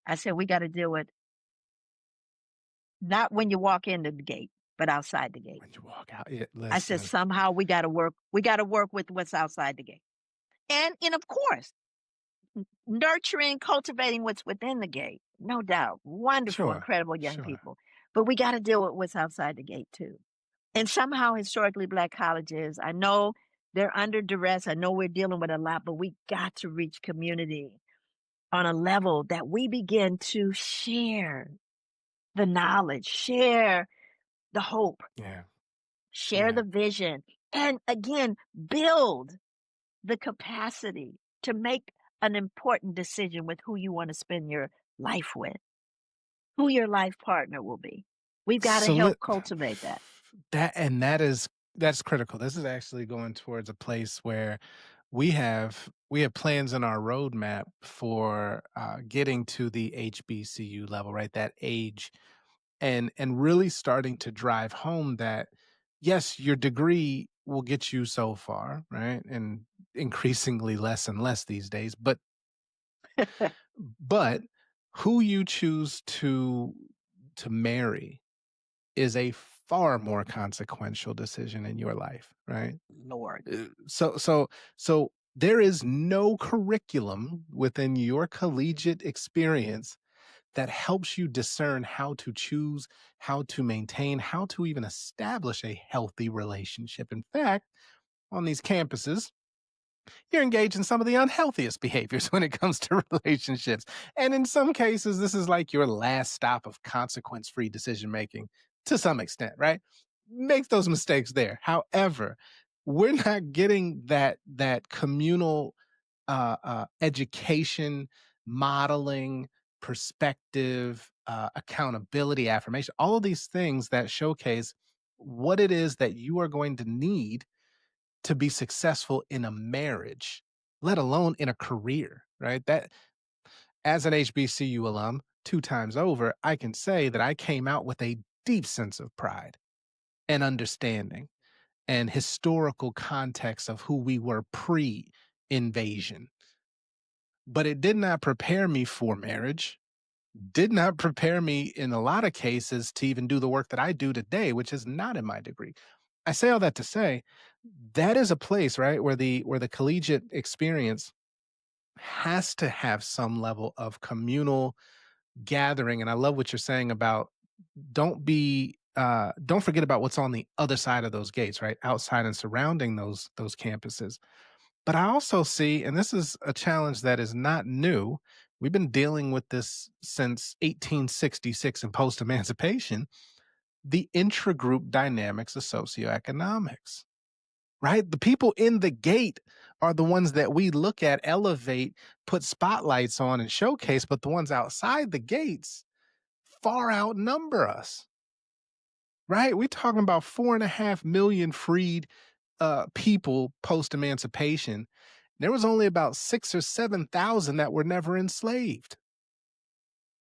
I said, we got to deal with not when you walk into the gate, but outside the gate. When you walk out, I said, listen, somehow we got to work. We got to work with what's outside the gate. And of course, nurturing, cultivating what's within the gate. No doubt. Wonderful, sure, incredible young sure, people. But we got to deal with what's outside the gate too. And somehow historically Black colleges, I know they're under duress. I know we're dealing with a lot, but we got to reach community on a level that we begin to share the knowledge, share the hope, yeah, share yeah. the vision, and again, build the capacity to make an important decision with who you want to spend your life with, who your life partner will be. We've got to So help cultivate that. that's critical. This is actually going towards a place where we have plans in our roadmap for getting to the HBCU level, right? That age, and really starting to drive home that yes, your degree will get you so far, right? And increasingly less and less these days, but who you choose to marry is a far more consequential decision in your life, right? Lord. So there is no curriculum within your collegiate experience that helps you discern how to choose, how to maintain, how to even establish a healthy relationship. In fact, on these campuses, you're engaged in some of the unhealthiest behaviors when it comes to relationships. And in some cases, this is like your last stop of consequence free decision making to some extent, right? Make those mistakes there. However, we're not getting that communal education, modeling, perspective, accountability, affirmation, all of these things that showcase what it is that you are going to need to be successful in a marriage, let alone in a career, right? That as an HBCU alum, 2 times over, I can say that I came out with a deep sense of pride and understanding and historical context of who we were pre invasion. But it did not prepare me for marriage, did not prepare me in a lot of cases to even do the work that I do today, which is not in my degree. I say all that to say that is a place, right, where the collegiate experience has to have some level of communal gathering. And I love what you're saying about don't forget about what's on the other side of those gates, right? Outside and surrounding those campuses. But I also see, and this is a challenge that is not new. We've been dealing with this since 1866 and post emancipation, the intragroup dynamics of socioeconomics, right? The people in the gate are the ones that we look at, elevate, put spotlights on, and showcase, but the ones outside the gates far outnumber us, right? We're talking about 4.5 million freed people post emancipation. There was only about 6 or 7 thousand that were never enslaved.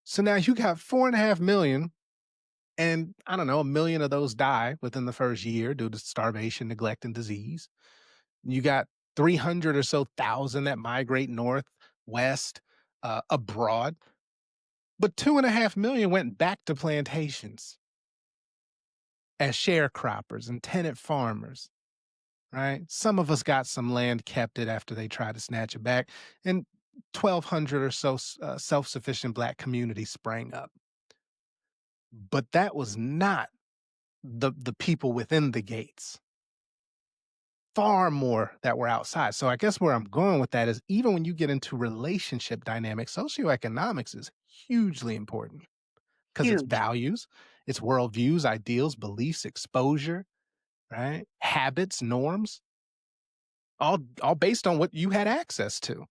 So now you got 4.5 million, and I don't know, 1 million of those die within the first year due to starvation, neglect, and disease. You got 300 or so thousand that migrate north, west, abroad. But 2.5 million went back to plantations as sharecroppers and tenant farmers, right? Some of us got some land, kept it after they tried to snatch it back, and 1,200 or so self-sufficient Black communities sprang up. But that was not the people within the gates. Far more that were outside. So I guess where I'm going with that is even when you get into relationship dynamics, socioeconomics is hugely important because it's Huge. values, it's worldviews, ideals, beliefs, exposure, right? Habits, norms, all based on what you had access to.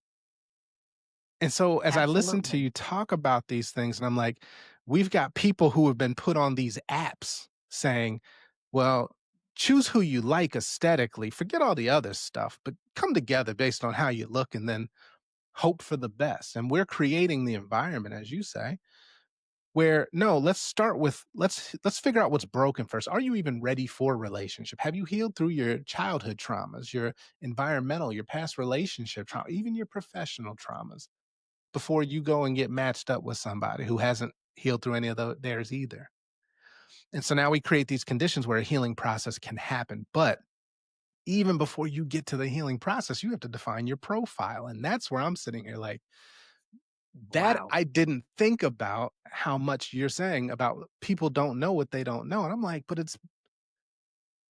And so as I listen to Absolutely. you talk about these things, and I'm like, we've got people who have been put on these apps saying, well, choose who you like aesthetically, forget all the other stuff, but come together based on how you look and then hope for the best. And we're creating the environment, as you say, where no, let's start with let's figure out what's broken first. Are you even ready for a relationship? Have you healed through your childhood traumas, your environmental, your past relationship trauma, even your professional traumas before you go and get matched up with somebody who hasn't healed through any of theirs either? And so now we create these conditions where a healing process can happen. But even before you get to the healing process, you have to define your profile. And that's where I'm sitting here like, that Wow. I didn't think about how much you're saying about people don't know what they don't know. And I'm like, but it's,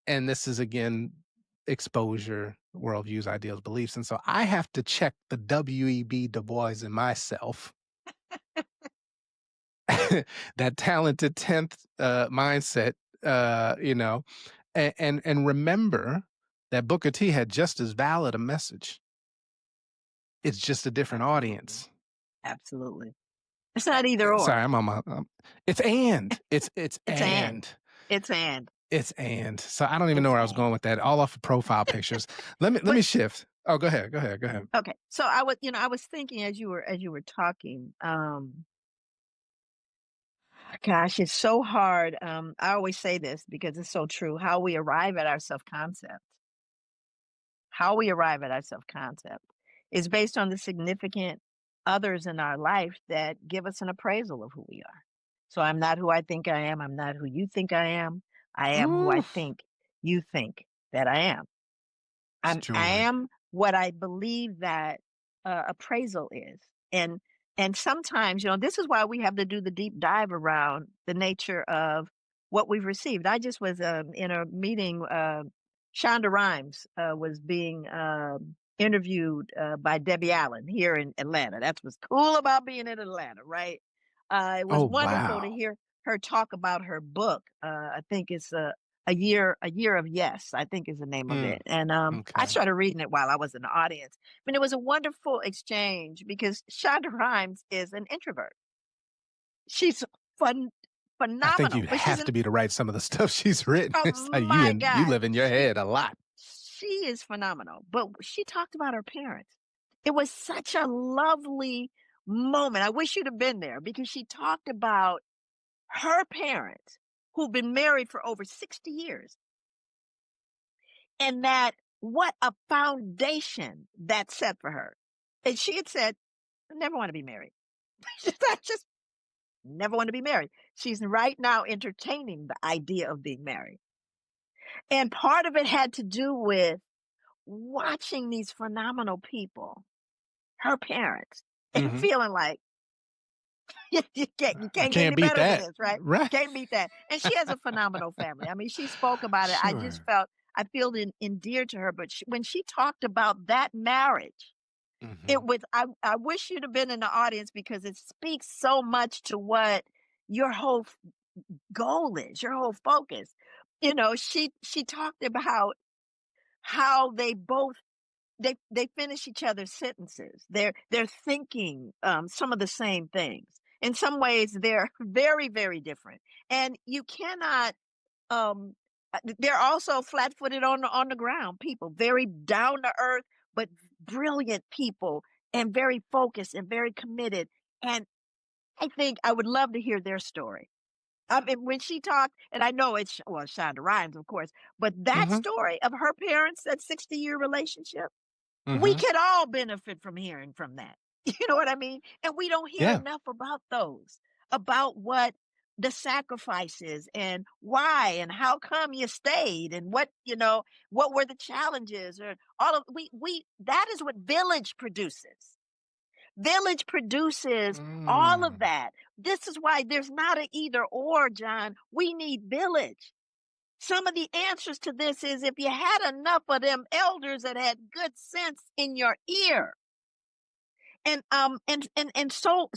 and this is again, exposure, worldviews, ideals, beliefs. And so I have to check the W.E.B. Du Bois in myself, that talented 10th mindset, and remember that Booker T had just as valid a message. It's just a different Absolutely. audience. Absolutely. It's not either or. Sorry, I'm on my. It's and. It's It's and. It's and. It's and. So I don't even know It's where I was and. going with that. All off of profile pictures. Let But me shift. Oh, go ahead. Go ahead. Go ahead. okay. So I was thinking as you were talking, gosh, it's so hard. I always say this because it's so true. How we arrive at our self-concept, how we arrive at our self-concept is based on the significant others in our life that give us an appraisal of who we are. So I'm not who I think I am. I'm not who you think I am. I am who I Ooh, think you think that I am. it's I joy. am what I believe that appraisal is. And and sometimes, this is why we have to do the deep dive around the nature of what we've received. I just was in a meeting. Shonda Rhimes was being interviewed by Debbie Allen here in Atlanta. That's what's cool about being in Atlanta, right? It was Oh, wonderful to wow. hear her talk about her book. I think it's a year of yes, I think is the name of Mm, it. And I okay. started reading it while I was in the audience. I mean, it was a wonderful exchange because Shonda Rhimes is an introvert. She's fun, I think phenomenal, you but she's have to be to write some of the stuff she's written. It's oh like my you God, live in your head a lot. she is phenomenal. But she talked about her parents. It was such a lovely moment. I wish you'd have been there because she talked about her parents who've been married for over 60 years. And that what a foundation that set for her. And she had said, I never want to be married. I just never want to be married. She's right now entertaining the idea of being married. And part of it had to do with watching these phenomenal people, her parents, and Hmm. feeling like you I can't get can't any beat better than that. this, right? Right. Can't beat that. And she has a phenomenal family. I mean, she spoke about it. I just Sure. felt I feel endeared to her. But when she talked about that marriage, Hmm. it was I wish you'd have been in the audience because it speaks so much to what your whole goal is, your whole focus. She talked about how they both they finish each other's sentences. They're thinking some of the same things. In some ways, they're very, very different. And you cannot they're also flat-footed on the ground people, very down to earth, but brilliant people and very focused and very committed. And I think I would love to hear their story. I mean, when she talked, and I know it's well, Shonda Rhimes, of course, but that Hmm. story of her parents, that 60-year relationship, we Hmm. could all benefit from hearing from that. You know what I mean? And we don't hear Yeah. enough about those, about what the sacrifices and why and how come you stayed and what were the challenges or all of we that is what village produces. Village produces all of Mm. that. This is why there's not an either or, John. We need village. Some of the answers to this is if you had enough of them elders that had good sense in your ear. And so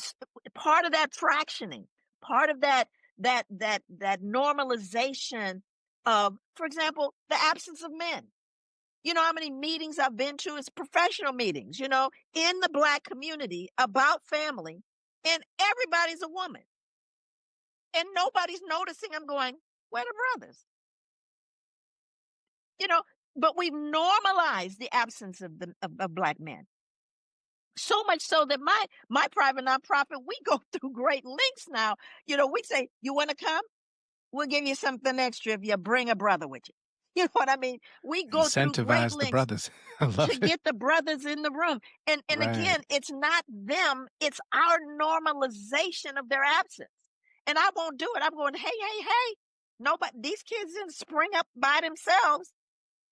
part of that fractioning, part of that normalization of, for example, the absence of men. You know how many meetings I've been to? It's professional meetings, in the Black community about family, and everybody's a woman. And nobody's noticing. I'm going, where the brothers? But we've normalized the absence of Black men. So much so that my private nonprofit, we go through great lengths now. We say, you want to come? We'll give you something extra if you bring a brother with you. You know what I mean? We go through great Incentivize the lengths brothers. I love to get the brothers in the room. And Right. again, it's not them, it's our normalization of their absence. And I won't do it. I'm going, hey. Nobody, these kids didn't spring up by themselves.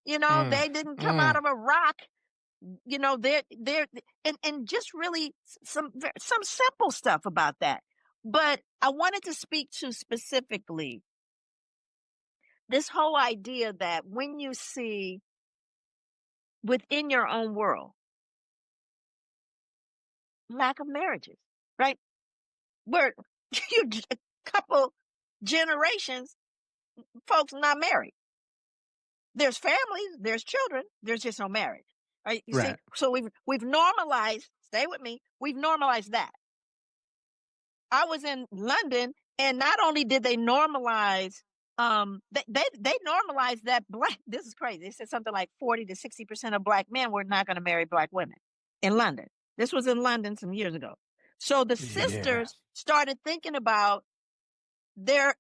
They didn't come out of a rock. They're and just really some simple stuff about that. But I wanted to speak to specifically this whole idea that when you see within your own world lack of marriages, right? Where you a couple generations, folks not married. There's families, there's children, there's just no marriage. Right? You see, so we've normalized, stay with me, we've normalized that. I was in London, and not only did they normalize, they normalized that Black, this is crazy. They said something like 40 to 60% of Black men were not going to marry Black women in London. This was in London some years ago. So the sisters started thinking about their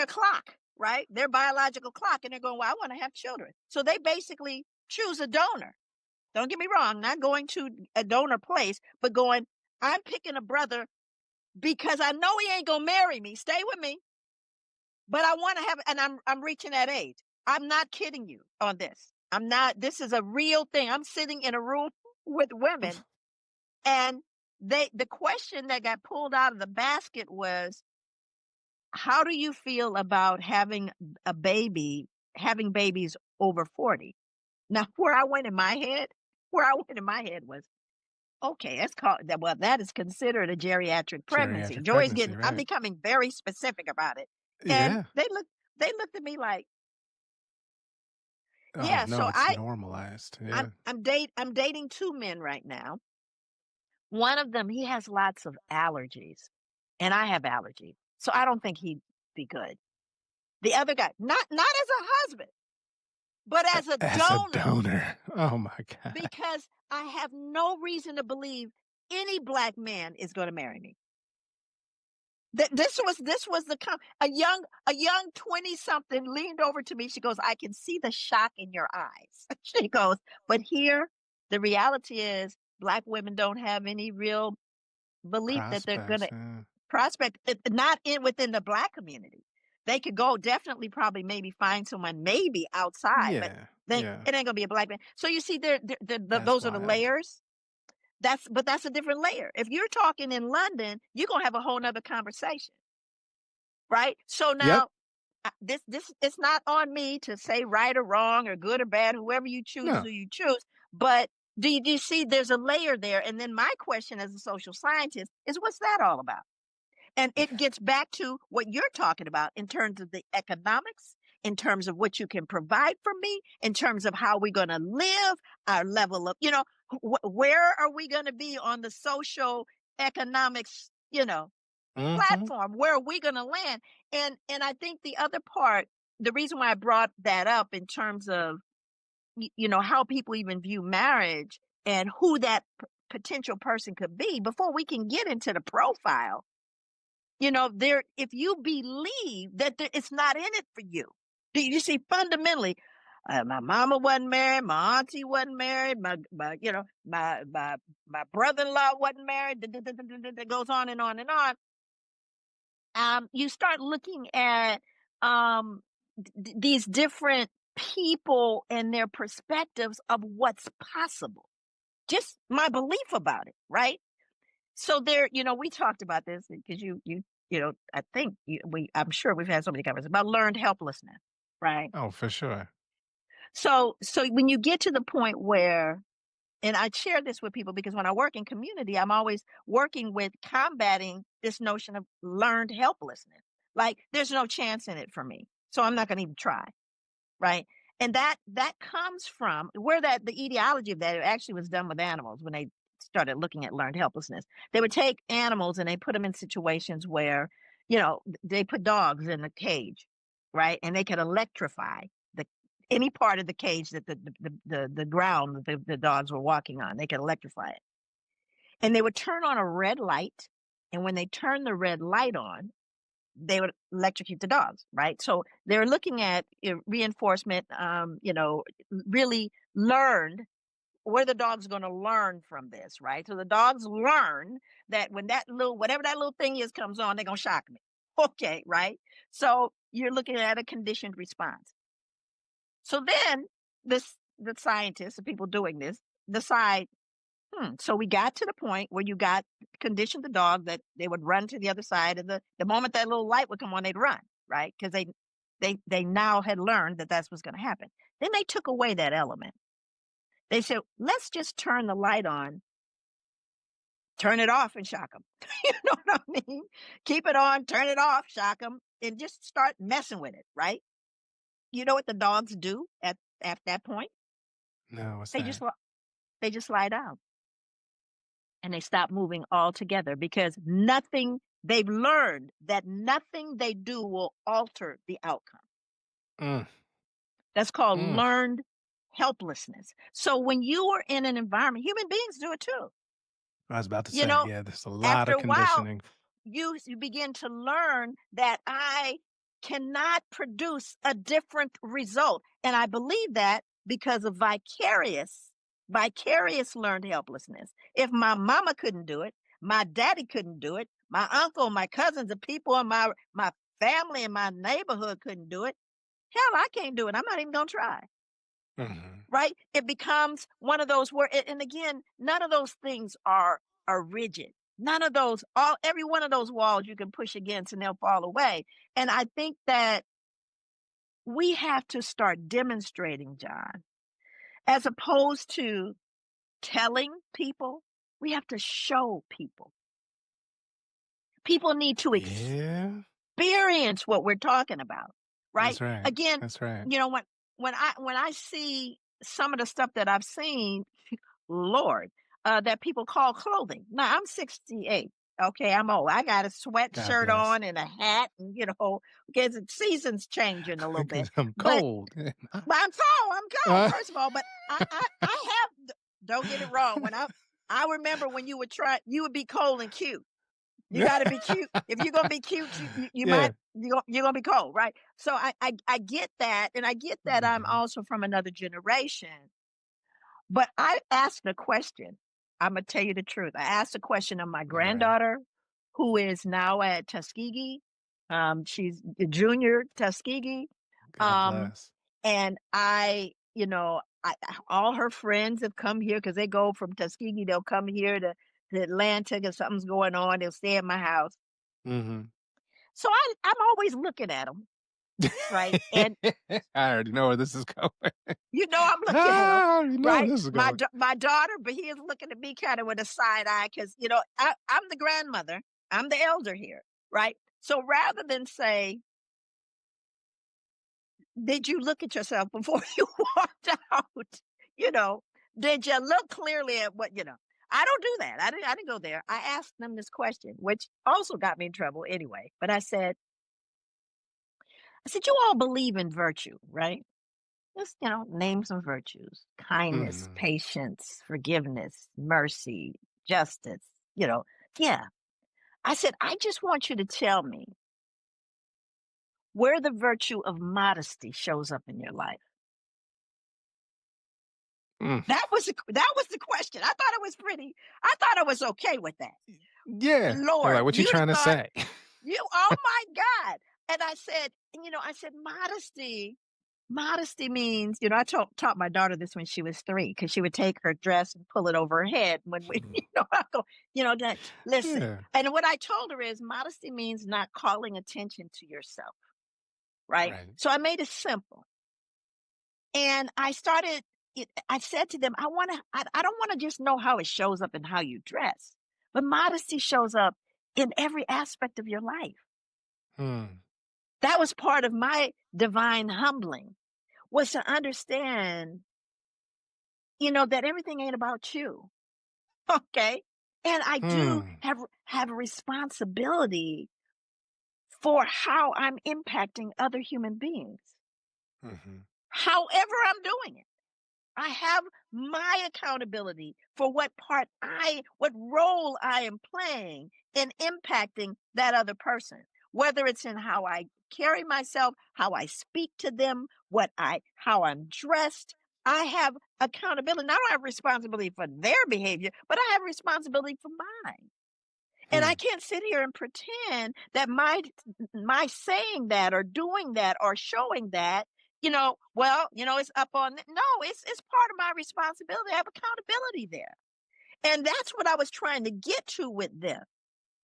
clock, right? Their biological clock. And they're going, well, I want to have children. So they basically choose a donor. Don't get me wrong, not going to a donor place, but going, I'm picking a brother because I know he ain't going to marry me. Stay with me. But I want to have, and I'm reaching that age. I'm not kidding you on this. This is a real thing. I'm sitting in a room with women, and the question that got pulled out of the basket was, how do you feel about having babies over 40? Now, where I went in my head was, okay, that's called that. Well, that is considered a geriatric pregnancy. Joy's getting. Right. I'm becoming very specific about it, and they looked at me like, no, so it's normalized. Yeah. I'm dating two men right now. One of them, he has lots of allergies, and I have allergies, so I don't think he'd be good. The other guy, not as a husband, but as a donor. Oh my God. Because I have no reason to believe any Black man is going to marry me. This was a young 20-something leaned over to me. She goes, I can see the shock in your eyes. She goes, but here the reality is Black women don't have any real belief that they're going to prospect, not within the Black community. They could go definitely maybe find someone maybe outside, but it ain't gonna be a Black man. So you see, those are the layers. That's a different layer. If you're talking in London, you're gonna have a whole nother conversation, right? So now, this it's not on me to say right or wrong or good or bad. Whoever you choose, who you choose. But do you see? There's a layer there. And then my question as a social scientist is, what's that all about? And it gets back to what you're talking about in terms of the economics, in terms of what you can provide for me, in terms of how we're going to live, our level of, where are we going to be on the social economics, platform? Where are we going to land? And I think the other part, the reason why I brought that up in terms of, how people even view marriage and who that potential person could be, before we can get into the profile, if you believe that it's not in it for you. Do you see, fundamentally, my mama wasn't married, my auntie wasn't married, my brother-in-law wasn't married. That goes on and on and on. You start looking at these different people and their perspectives of what's possible. Just my belief about it, right? So there, we talked about this because I think I'm sure we've had so many conversations about learned helplessness, right? Oh, for sure. So when you get to the point where, and I share this with people because when I work in community, I'm always working with combating this notion of learned helplessness. Like, there's no chance in it for me, so I'm not going to even try, right? And that comes from where the etiology of that, it actually was done with animals when they started looking at learned helplessness. They would take animals and they put them in situations where, they put dogs in a cage, right? And they could electrify any part of the cage that the ground that the dogs were walking on. They could electrify it. And they would turn on a red light. And when they turned the red light on, they would electrocute the dogs, right? So they're looking at reinforcement, really learned. What are the dogs going to learn from this, right? So the dogs learn that when whatever that little thing is comes on, they're going to shock me. Okay, right? So you're looking at a conditioned response. So then the scientists, the people doing this, decide, so we got to the point where you conditioned the dog that they would run to the other side, and the moment that little light would come on, they'd run, right? Because they now had learned that that's what's going to happen. Then they took away that element. They said, let's just turn the light on, turn it off, and shock them. You know what I mean? Keep it on, turn it off, shock them, and just start messing with it, right? You know what the dogs do at that point? No, what's They that? they just lie down. And they stop moving altogether because they've learned that nothing they do will alter the outcome. Mm. That's called learned helplessness. So when you are in an environment, human beings do it too. I was about to You say, know, yeah, there's a lot after of a while, conditioning. you begin to learn that I cannot produce a different result. And I believe that because of vicarious learned helplessness. If my mama couldn't do it, my daddy couldn't do it, my uncle, my cousins, the people in my family and my neighborhood couldn't do it, hell, I can't do it. I'm not even going to try. Mm-hmm. Right? It becomes one of those where, and again, none of those things are rigid. None of those, every one of those walls you can push against and they'll fall away. And I think that we have to start demonstrating, John, as opposed to telling people, we have to show people. People need to experience what we're talking about, right? That's right. Again, That's right. When I see some of the stuff that I've seen, Lord, that people call clothing. Now I'm 68. Okay, I'm old. I got a sweatshirt on and a hat, and because the seasons changing a little bit. I'm But cold. I'm cold. First of all, but I have. Don't get it wrong. I remember when you would be cold and cute. You got to be cute. If you're gonna be cute, you might you're gonna be cold, right? So I get that, and I get that I'm also from another generation. But I asked a question. I'm gonna tell you the truth. I asked a question of my granddaughter, who is now at Tuskegee. She's a junior Tuskegee. God bless. And all her friends have come here because they go from Tuskegee. They'll come here to Atlanta because something's going on. They'll stay at my house. Mm-hmm. So I'm always looking at them, right? And I already know where this is going. I'm looking at them, right? This is going. My daughter, but he is looking at me kind of with a side eye because I'm the grandmother. I'm the elder here, right? So rather than say, did you look at yourself before you walked out? Did you look clearly at what, I don't do that. I didn't go there. I asked them this question, which also got me in trouble anyway. But I said, you all believe in virtue, right? Just, name some virtues: kindness, patience, forgiveness, mercy, justice, Yeah. I said, I just want you to tell me where the virtue of modesty shows up in your life. That was the question. I thought I was okay with that. Yeah. Lord, like, what you trying to say? Oh my God. And I said, modesty means, I taught my daughter this when she was 3, because she would take her dress and pull it over her head when we, I go, listen. Yeah. And what I told her is modesty means not calling attention to yourself. Right. So I made it simple. And I said to them, I don't want to just know how it shows up in how you dress, but modesty shows up in every aspect of your life. That was part of my divine humbling. was to understand, that everything ain't about you. Okay. And I do Hmm. have a responsibility for how I'm impacting other human beings, Mm-hmm. however I'm doing it. I have my accountability for what role I am playing in impacting that other person, whether it's in how I carry myself, how I speak to them, how I'm dressed. I have accountability. Not only I have responsibility for their behavior, but I have responsibility for mine. And Hmm. I can't sit here and pretend that my saying that or doing that or showing that, it's up on. No, it's part of my responsibility. I have accountability there. And that's what I was trying to get to with them.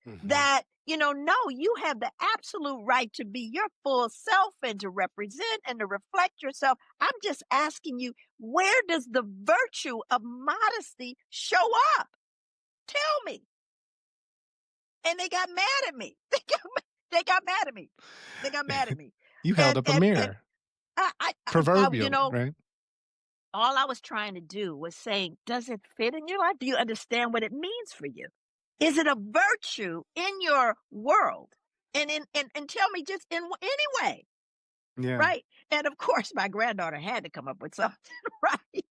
Mm-hmm. That, no, you have the absolute right to be your full self and to represent and to reflect yourself. I'm just asking you, where does the virtue of modesty show up? Tell me. And they got mad at me. They got mad at me. They got mad at me. You held And up a and mirror, I proverbially, right? all I was trying to do was saying, does it fit in your life? Do you understand what it means for you? Is it a virtue in your world? And tell me just in any way, Yeah. right? And of course, my granddaughter had to come up with something, right?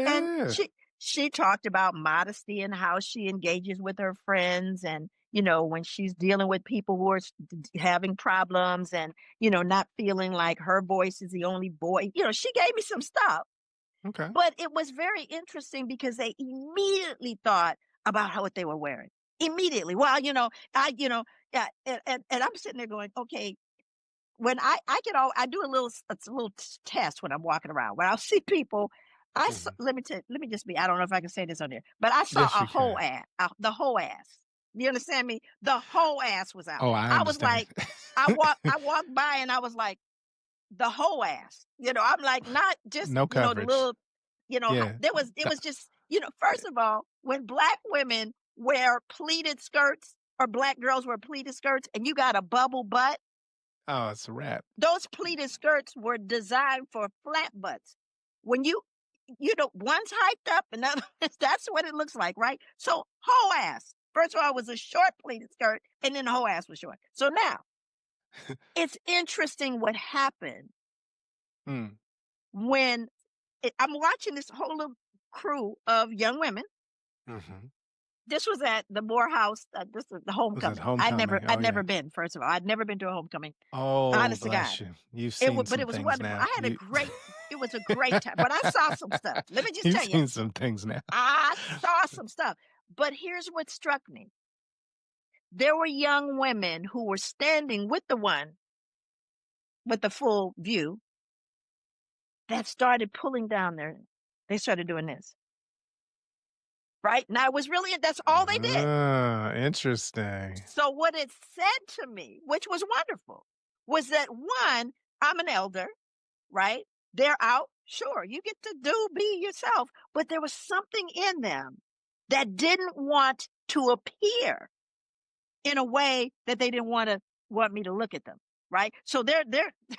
And Yeah. she talked about modesty and how she engages with her friends, and when she's dealing with people who are having problems, and not feeling like her voice is the only voice. She gave me some stuff, Okay. but it was very interesting because they immediately thought about what they were wearing. Immediately. Well, yeah, and I'm sitting there going, okay, when I do a little test when I'm walking around. When I see people, Mm-hmm. let me just be. I don't know if I can say this on there, but I saw Yes, a you whole can. ass, the whole ass. You understand me? The whole ass was out. Oh, I I was understand. like, I walked by and I was like, the whole ass. I'm like, not just No the coverage. little, Yeah. it was just first of all, when black women wear pleated skirts or black girls wear pleated skirts, and you got a bubble butt. Oh, it's a wrap. Those pleated skirts were designed for flat butts. When one's hiked up and that's what it looks like, right? So whole ass. First of all, it was a short pleated skirt, and then the whole ass was short. So now it's interesting what happened Mm. when I'm watching this whole little crew of young women. Mm-hmm. This was at the Morehouse. This was the Was it homecoming. homecoming? Oh, I'd yeah. never been. First of all, I'd never been to a homecoming. Oh, Honest to God. bless you. You've seen But some it was things wonderful. now. It was a great time. But I saw some stuff. Let me just You've tell you, seen some things now. I saw some stuff. But here's what struck me. There were young women who were standing with the one with the full view that started pulling down they started doing this. Right? Now it was really, that's all they did. Ah, interesting. So what it said to me, which was wonderful, was that one, I'm an elder, right? They're out. Sure, you get to be yourself. But there was something in them that didn't want to appear in a way that they didn't want me to look at them. Right. So they're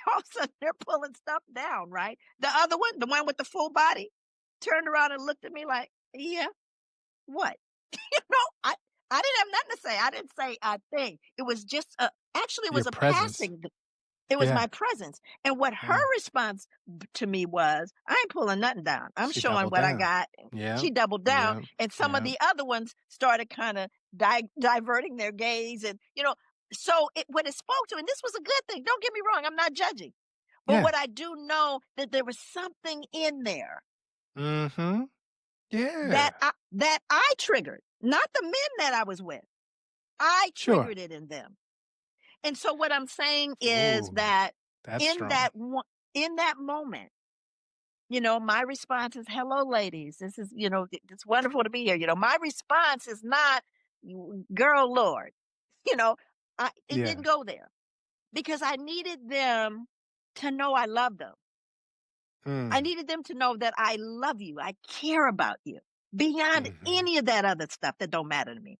all of a sudden they're pulling stuff down. Right. The other one, the one with the full body, turned around and looked at me like, yeah, what? I didn't have nothing to say. I didn't say a thing. It was just actually it Your was a presence. passing. It was Yeah. my presence. And what her Yeah. response to me was, I ain't pulling nothing down. I'm She showing doubled what I down. got. Yeah. She doubled down. Yeah. And some of Yeah. the other ones started kind of diverting their gaze. And, so what it spoke to, and this was a good thing. Don't get me wrong. I'm not judging. But Yeah. what I do know that there was something in there Mm-hmm. Yeah. that I triggered, not the men that I was with. I Sure. triggered it in them. And so what I'm saying is Ooh, that that's in strong. that moment, my response is, hello, ladies. This is, it's wonderful to be here. My response is not, girl, Lord, it Yeah. didn't go there because I needed them to know I love them. I Mm. needed them to know that I love you. I care about you beyond Mm-hmm. any of that other stuff that don't matter to me.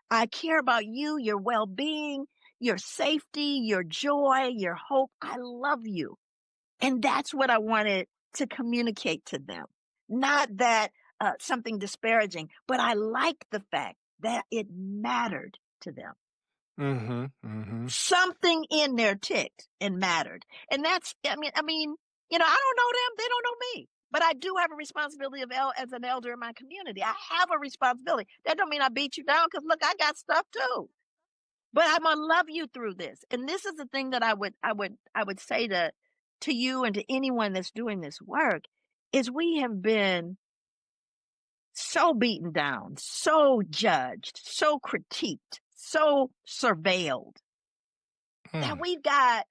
I care about you, your well-being, your safety, your joy, your hope. I love you. And that's what I wanted to communicate to them. Not that something disparaging, but I like the fact that it mattered to them. Mm-hmm. Mm-hmm. Something in there ticked and mattered. And that's, I mean, I don't know them. They don't know me. But I do have a responsibility as an elder in my community. I have a responsibility. That don't mean I beat you down because look, I got stuff too. But I'm gonna love you through this. And this is the thing that I would say to you and to anyone that's doing this work is we have been so beaten down, so judged, so critiqued, so surveilled that Mm. we've got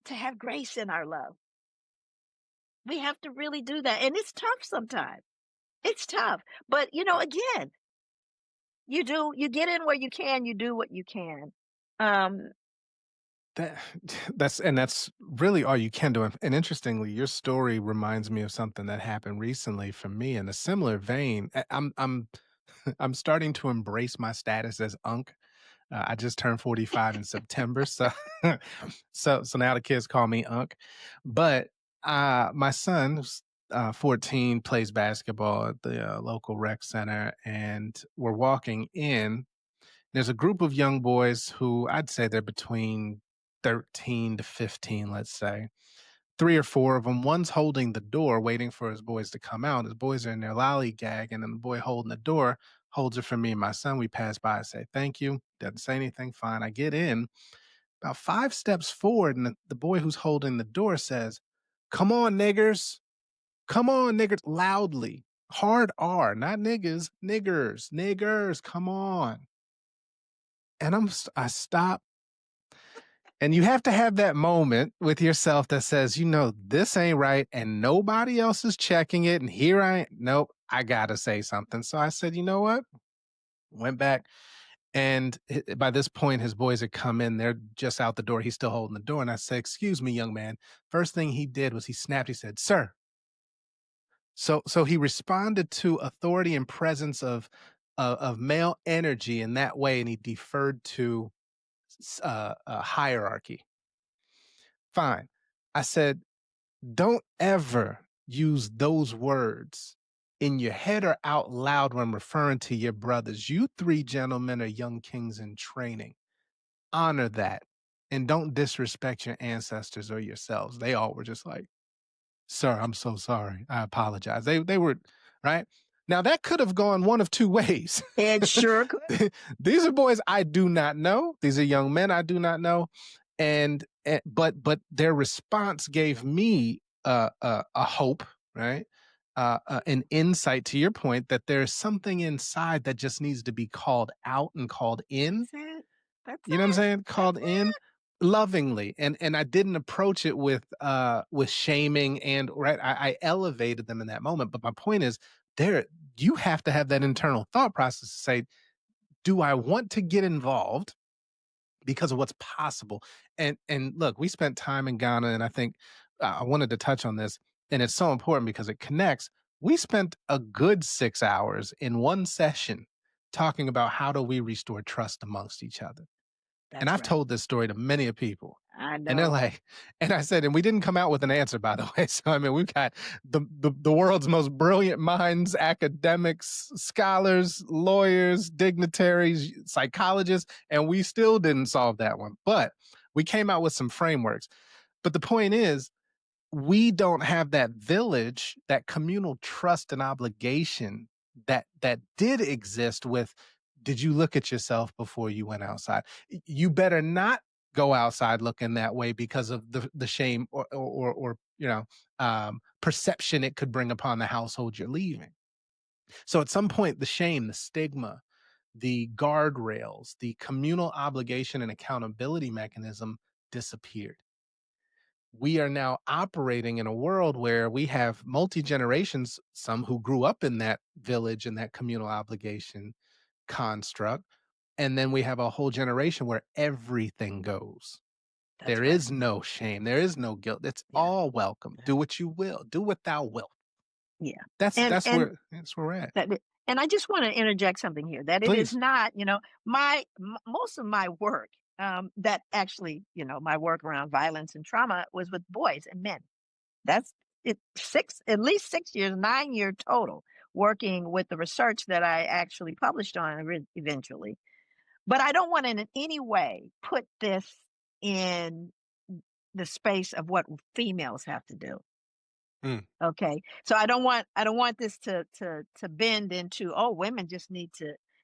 to have grace in our love. We have to really do that. And it's tough sometimes. It's tough. But again, you get in where you can, you do what you can. Um, That that's really all you can do. And interestingly, your story reminds me of something that happened recently for me in a similar vein. I'm I'm starting to embrace my status as Unc. I just turned 45 in September, so so now the kids call me Unc. But my son, who's 14, plays basketball at the local rec center, and we're walking in. There's a group of young boys who I'd say they're between 13 to 15, let's say. Three or four of them. One's holding the door, waiting for his boys to come out. His boys are in their lollygagging, and the boy holding the door holds it for me and my son. We pass by, I say thank you. Doesn't say anything. Fine. I get in about 5 steps forward, and the boy who's holding the door says, "Come on, niggers. Come on, niggers," loudly. Hard R, not niggas, niggers, niggers, come on. And I stop. And you have to have that moment with yourself that says, this ain't right and nobody else is checking it. And here nope, I got to say something. So I said, you know what? Went back. And by this point, his boys had come in. They're just out the door. He's still holding the door. And I said, excuse me, young man. First thing he did was he snapped. He said, sir. So he responded to authority and presence of male energy in that way. And he deferred to hierarchy. Fine. I said, don't ever use those words in your head or out loud when referring to your brothers. You three gentlemen are young kings in training. Honor that. And don't disrespect your ancestors or yourselves. They all were just like, sir, I'm so sorry. I apologize. They were, right? Now that could have gone one of two ways. it sure could. These are boys I do not know. These are young men I do not know. But their response gave me a hope, right? An insight to your point that there's something inside that just needs to be called out and called in. That's it. That's You know what I'm it. saying? Called That's in it. lovingly, and I didn't approach it with shaming and right. I elevated them in that moment. But my point is, you have to have that internal thought process to say, do I want to get involved because of what's possible? And look, we spent time in Ghana, and I think I wanted to touch on this, and it's so important because it connects. We spent a good 6 hours in one session talking about how do we restore trust amongst each other. And That's I've right. told this story to many of people. I And they're know. like, and I said, and we didn't come out with an answer, by the way. So, I mean, we've got the world's most brilliant minds, academics, scholars, lawyers, dignitaries, psychologists, and we still didn't solve that one. But we came out with some frameworks. But the point is, we don't have that village, that communal trust and obligation that did exist with, did you look at yourself before you went outside? You better not go outside looking that way because of the shame or perception it could bring upon the household you're leaving. So at some point, the shame, the stigma, the guardrails, the communal obligation and accountability mechanism disappeared. We are now operating in a world where we have multi generations, some who grew up in that village and that communal obligation construct. And then we have a whole generation where everything goes. That's There right. is no shame. There is no guilt. It's Yeah. all welcome. Yeah. Do what you will. Do what thou wilt. Yeah. That's And that's and where that's where we're at. and I just want to interject something here that it is Please. not, most of my work, that actually, my work around violence and trauma was with boys and men. that's it. At least 6 years, 9 year total working with the research that I actually published on eventually. But I don't want to in any way put this in the space of what females have to do. Okay. So I don't want this to bend into, oh,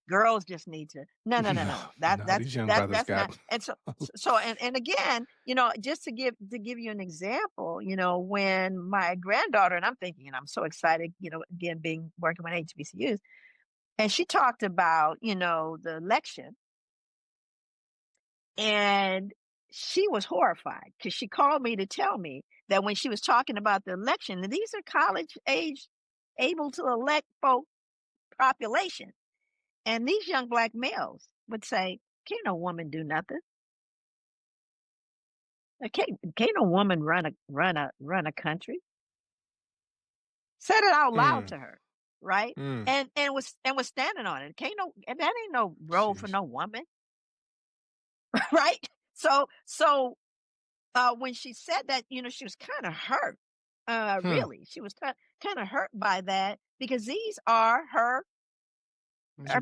girls just need to. No. These young brothers That's got. not. And and again, just to give you an example, when my granddaughter, and I'm thinking, and I'm so excited, again, working with HBCUs, and she talked about, the election, and she was horrified because she called me to tell me that when she was talking about the election, and these are college age, able to elect folk population, and these young black males would say, "Can't no woman do nothing. Can't no woman run a country." Said it out loud to her, right? And was standing on it. That ain't no role for no woman, right? So when she said that, she was kind of hurt. Really, she was kind of hurt by that, because these are her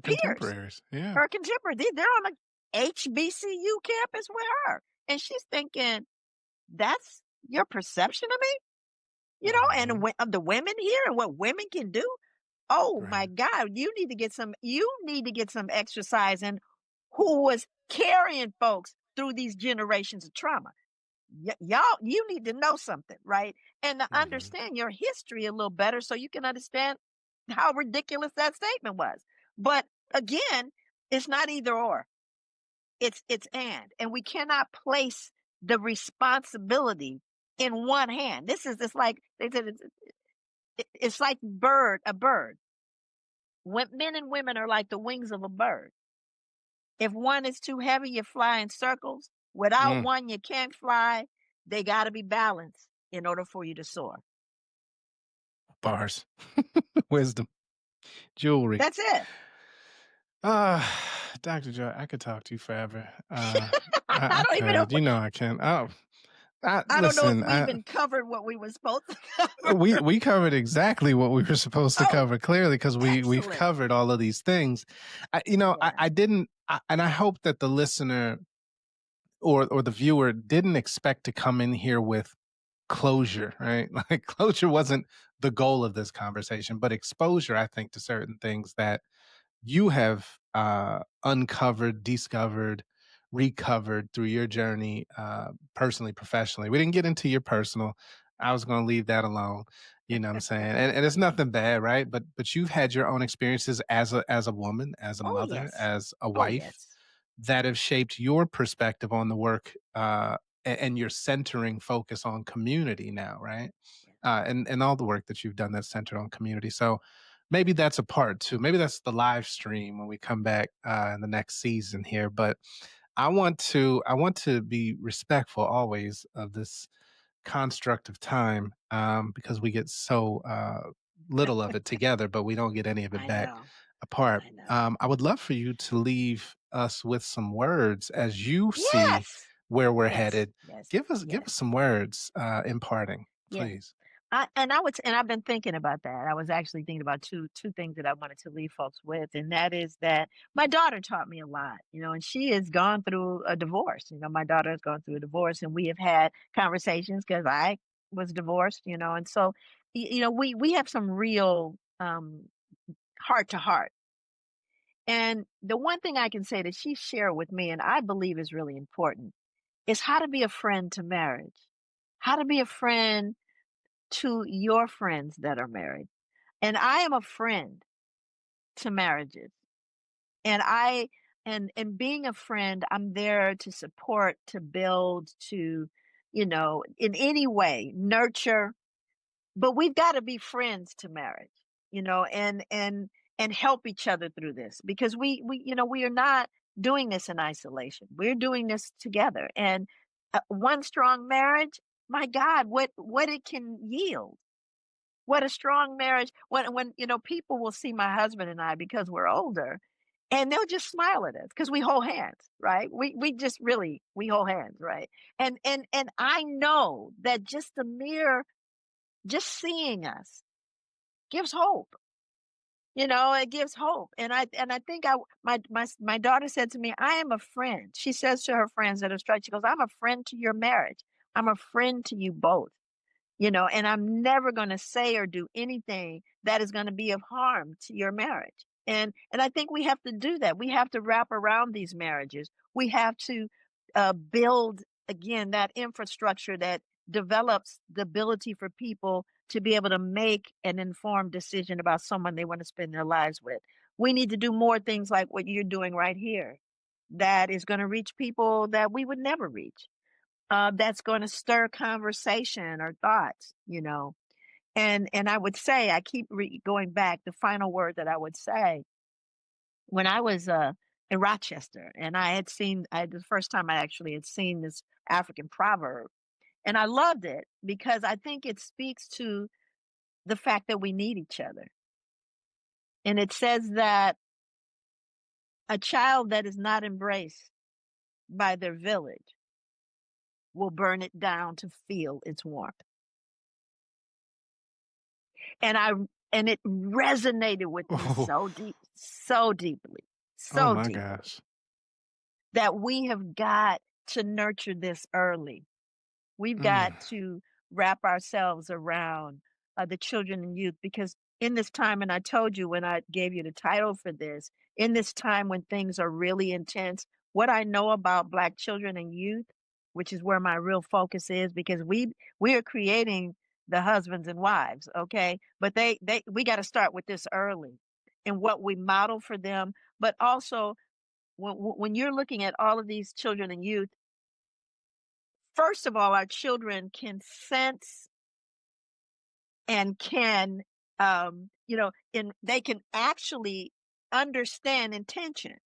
peers, contemporaries. Yeah, her contemporaries. They're on the HBCU campus with her, and she's thinking, "That's your perception of me, and of the women here and what women can do. Oh my God, you need to get some exercise in who was carrying folks through these generations of trauma. Y'all, you need to know something, right? And to understand your history a little better, so you can understand how ridiculous that statement was. But again, it's not either or. It's and we cannot place the responsibility in one hand. It's like they said, it's like a bird. Men and women are like the wings of a bird. If one is too heavy, you fly in circles. Without one, you can't fly. They got to be balanced in order for you to soar. Bars, wisdom, jewelry. That's it. Dr. Joy, I could talk to you forever. I don't even know. I can. Oh, I don't know if we even covered what we were supposed to cover. We covered exactly what we were supposed to cover, clearly, because we've covered all of these things. I didn't, and I hope that the listener or the viewer didn't expect to come in here with closure, right? Like, closure wasn't the goal of this conversation, but exposure, I think, to certain things that you have uncovered, discovered, recovered through your journey, personally, professionally. We didn't get into your personal. I was going to leave that alone. You know what I'm saying? And it's nothing bad, right? But you've had your own experiences as a woman, as a mother, as a wife, that have shaped your perspective on the work, and your centering focus on community now, right? And all the work that you've done that's centered on community. So maybe that's a part two. Maybe that's the live stream when we come back in the next season here. But I want to be respectful always of this construct of time, because we get so little of it together, but we don't get any of it back apart. I would love for you to leave us with some words as you see where we're headed. Give us some words imparting, please. I've been thinking about that. I was actually thinking about two things that I wanted to leave folks with, and that is that my daughter taught me a lot, and she has gone through a divorce. My daughter has gone through a divorce, and we have had conversations because I was divorced, and so, we have some real heart to heart. And the one thing I can say that she shared with me, and I believe is really important, is how to be a friend to marriage, how to be a friend to your friends that are married. And I am a friend to marriages. And and being a friend, I'm there to support, to build, to, in any way, nurture. But we've got to be friends to marriage, and help each other through this, because we are not doing this in isolation. We're doing this together. And one strong marriage, my God, what it can yield. What a strong marriage. When people will see my husband and I, because we're older, and they'll just smile at us because we hold hands, right? We just really, we hold hands, right? And I know that just the mere just seeing us gives hope. It gives hope. And I think my daughter said to me, I am a friend. She says to her friends that are straight, she goes, I'm a friend to your marriage. I'm a friend to you both. And I'm never going to say or do anything that is going to be of harm to your marriage. And I think we have to do that. We have to wrap around these marriages. We have to build, again, that infrastructure that develops the ability for people to be able to make an informed decision about someone they want to spend their lives with. We need to do more things like what you're doing right here that is going to reach people that we would never reach. That's going to stir conversation or thoughts, And I would say, I keep going back, the final word that I would say, when I was in Rochester, and the first time I actually had seen this African proverb, and I loved it because I think it speaks to the fact that we need each other. And it says that a child that is not embraced by their village will burn it down to feel its warmth. And it resonated with me so deeply, oh my gosh, that we have got to nurture this early. We've got to wrap ourselves around the children and youth, because in this time, and I told you when I gave you the title for this, in this time when things are really intense, what I know about Black children and youth, which is where my real focus is, because we are creating the husbands and wives, okay? But we got to start with this early, and what we model for them. But also, when you're looking at all of these children and youth, first of all, our children can sense and can, they can actually understand intention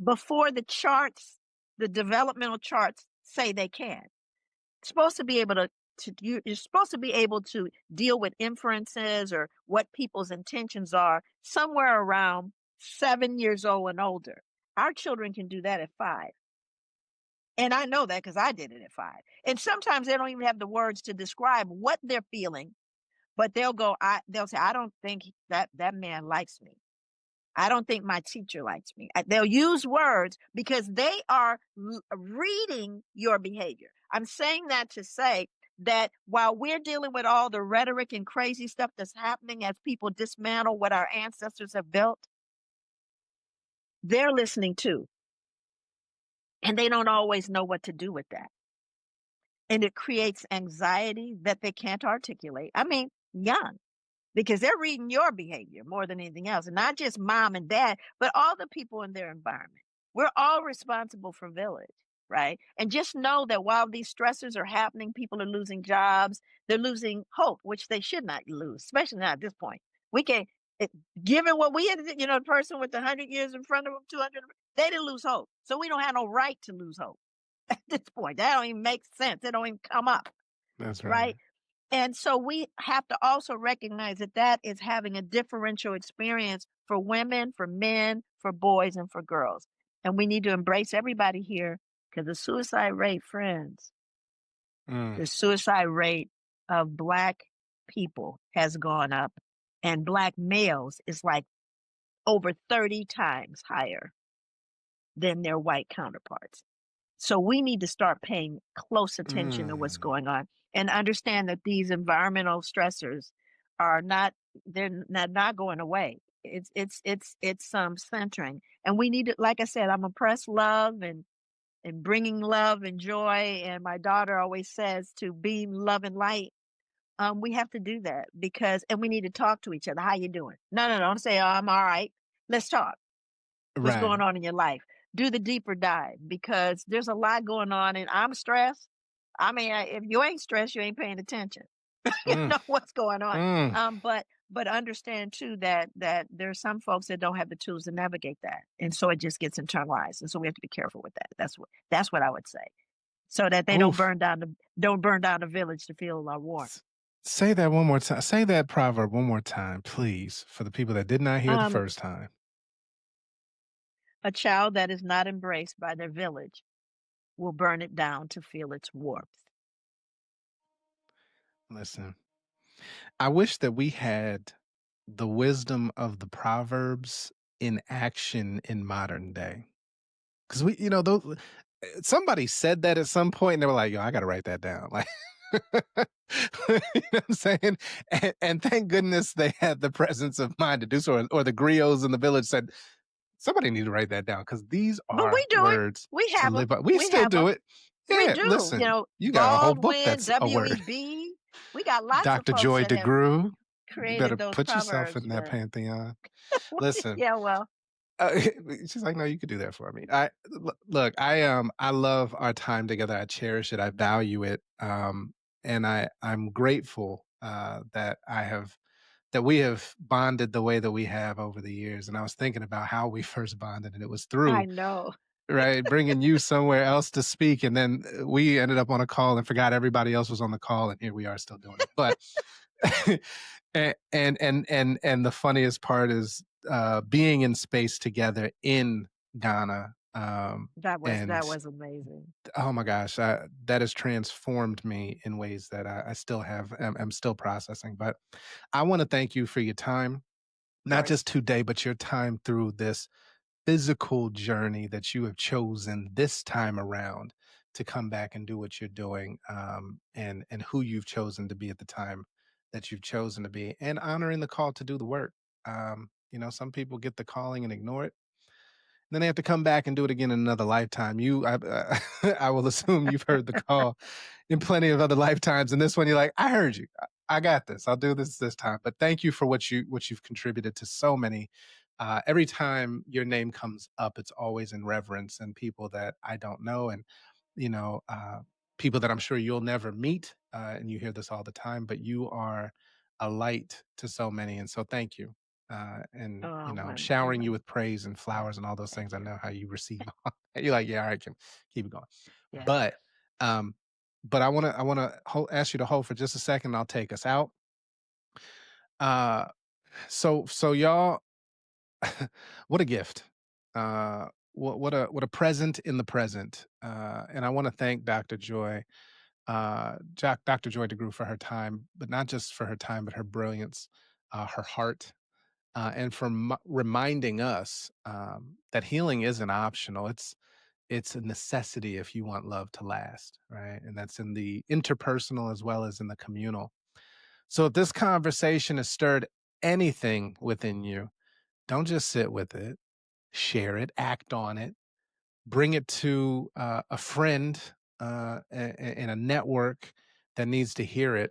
before the developmental charts say they can. Supposed to be able you're supposed to be able to deal with inferences or what people's intentions are somewhere around 7 years old and older. Our children can do that at 5. And I know that because I did it at 5. And sometimes they don't even have the words to describe what they're feeling, but they'll say, I don't think that man likes me. I don't think my teacher likes me. They'll use words because they are reading your behavior. I'm saying that to say that while we're dealing with all the rhetoric and crazy stuff that's happening as people dismantle what our ancestors have built, they're listening too. And they don't always know what to do with that. And it creates anxiety that they can't articulate. I mean, young, because they're reading your behavior more than anything else. And not just mom and dad, but all the people in their environment. We're all responsible for village, right? And just know that while these stressors are happening, people are losing jobs, they're losing hope, which they should not lose, especially not at this point. We can, given what we had, the person with 100 years in front of them, 200, they didn't lose hope. So we don't have no right to lose hope at this point. That don't even make sense. It don't even come up. That's right. Right? And so we have to also recognize that is having a differential experience for women, for men, for boys, and for girls. And we need to embrace everybody here, because the suicide rate, friends, the suicide rate of Black people has gone up, and Black males is like over 30 times higher than their white counterparts. So we need to start paying close attention to what's going on and understand that these environmental stressors they're not going away. It's some centering, and we need to, like I said, I'm oppressed love and bringing love and joy. And my daughter always says to beam love and light. We have to do that and we need to talk to each other. How you doing? No, don't say, oh, I'm all right. Let's talk. What's going on in your life? Do the deeper dive, because there's a lot going on, and I'm stressed. I mean, if you ain't stressed, you ain't paying attention. You know what's going on. But understand too that there's some folks that don't have the tools to navigate that, and so it just gets internalized, and so we have to be careful with that. That's what I would say, so that they don't burn down the village to feel our warmth. Say that one more time. Say that proverb one more time, please, for the people that did not hear the first time. A child that is not embraced by their village will burn it down to feel its warmth. Listen, I wish that we had the wisdom of the Proverbs in action in modern day. Because those somebody said that at some point and they were like, yo, I gotta write that down. Like you know what I'm saying? And thank goodness they had the presence of mind to do so, or the griots in the village said, somebody need to write that down because these But are we do it. words We to have them. live by. We We still have do them. it. We Yeah, do. listen, you got a whole book Baldwin, that's a word. WEB. We got lots of Dr. folks Joy that have DeGru, you created better those put yourself proverbs. in that But pantheon. Listen, yeah, well, uh, she's like, no, you could do that for me. Look, I love our time together. I cherish it. I value it. And I'm grateful that we have bonded the way that we have over the years. And I was thinking about how we first bonded, and it was I through know. right bringing you somewhere else to speak, and then we ended up on a call and forgot everybody else was on the call, and here we are still doing it. But and the funniest part is being in space together in Ghana. That And was amazing. oh my gosh, that has transformed me in ways that I still have. I'm still processing. But I want to thank you for your time, Of not course. just today, but your time through this physical journey that you have chosen this time around to come back and do what you're doing, and who you've chosen to be at the time that you've chosen to be, and honoring the call to do the work. Some people get the calling and ignore it. Then they have to come back and do it again in another lifetime. I will assume you've heard the call in plenty of other lifetimes. And this one, you're like, I heard you. I got this. I'll do this time. But thank you for what you've contributed to so many. Every time your name comes up, it's always in reverence, and people that I don't know, and you know, uh, people that I'm sure you'll never meet. And you hear this all the time, but you are a light to so many, and so thank you. And Oh, showering you well, with praise and flowers and all those things. thank I you. know how you receive. You're like, yeah, all right, can keep it going. Yeah. But um, but I want to ask you to hold for just a second. I'll take us out. Uh, so y'all, what a gift. What a present in the present. And I want to thank Dr. Joy, Dr. Joy DeGru for her time, but not just for her time, but her brilliance, her heart, and for reminding us that healing isn't optional. It's a necessity if you want love to last, right? And that's in the interpersonal as well as in the communal. So if this conversation has stirred anything within you, don't just sit with it, share it, act on it, bring it to a friend in a network that needs to hear it.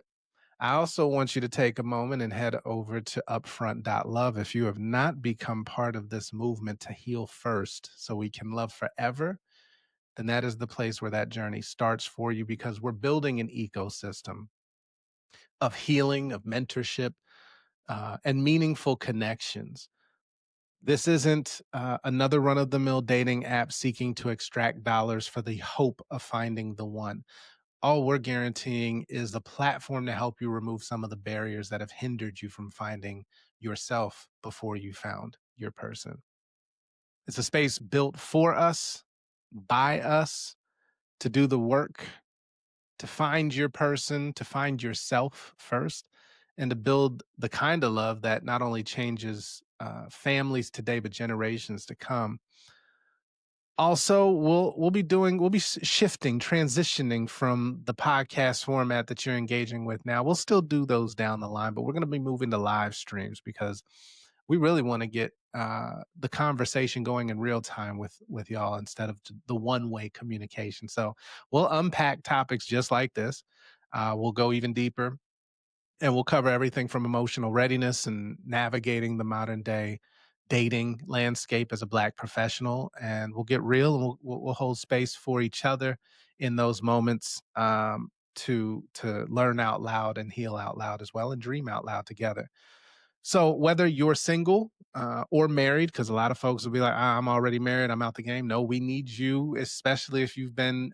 I also want you to take a moment and head over to upfront.love if you have not become part of this movement to heal first so we can love forever. Then that is the place where that journey starts for you, because we're building an ecosystem of healing, of mentorship, and meaningful connections. This isn't another run of the mill dating app seeking to extract dollars for the hope of finding the one. All we're guaranteeing is a platform to help you remove some of the barriers that have hindered you from finding yourself before you found your person. It's a space built for us, by us, to do the work, to find your person, to find yourself first, and to build the kind of love that not only changes families today, but generations to come. Also, we'll be shifting, transitioning from the podcast format that you're engaging with now. We'll still do those down the line, but we're going to be moving to live streams because we really want to get the conversation going in real time with y'all instead of the one-way communication. So we'll unpack topics just like this. We'll go even deeper, and we'll cover everything from emotional readiness and navigating the modern day dating landscape as a Black professional. And we'll get real, and we'll hold space for each other in those moments, to learn out loud and heal out loud as well, and dream out loud together. So whether you're single or married, because a lot of folks will be like, I'm already married, I'm out the game. No, we need you, especially if you've been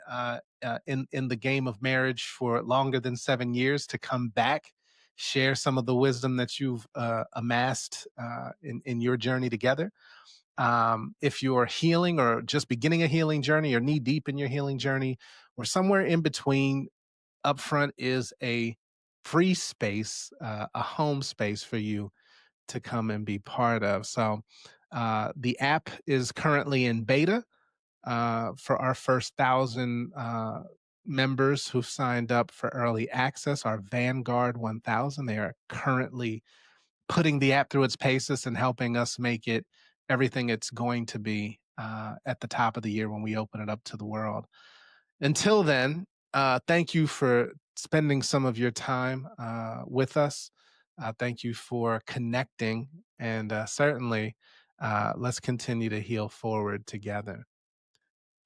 in the game of marriage for longer than 7 years, to come back, share some of the wisdom that you've amassed in your journey together. If you're healing or just beginning a healing journey, or knee deep in your healing journey, or somewhere in between, Upfront is a free space, a home space for you to come and be part of. So the app is currently in beta for our first 1,000 members who've signed up for early access, our Vanguard 1,000. They are currently putting the app through its paces and helping us make it everything it's going to be at the top of the year when we open it up to the world. Until then, thank you for spending some of your time with us. Thank you for connecting, and certainly let's continue to heal forward together.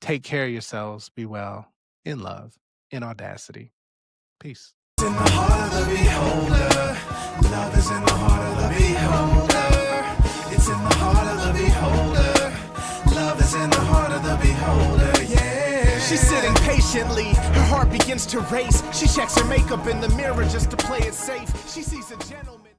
Take care of yourselves. Be well, in love, in audacity. Peace. It's in the heart of the beholder. Love is in the heart of the beholder. It's in the heart of the beholder. Love is in the heart of the beholder, yeah. She's sitting patiently, her heart begins to race. She checks her makeup in the mirror just to play it safe. She sees a gentle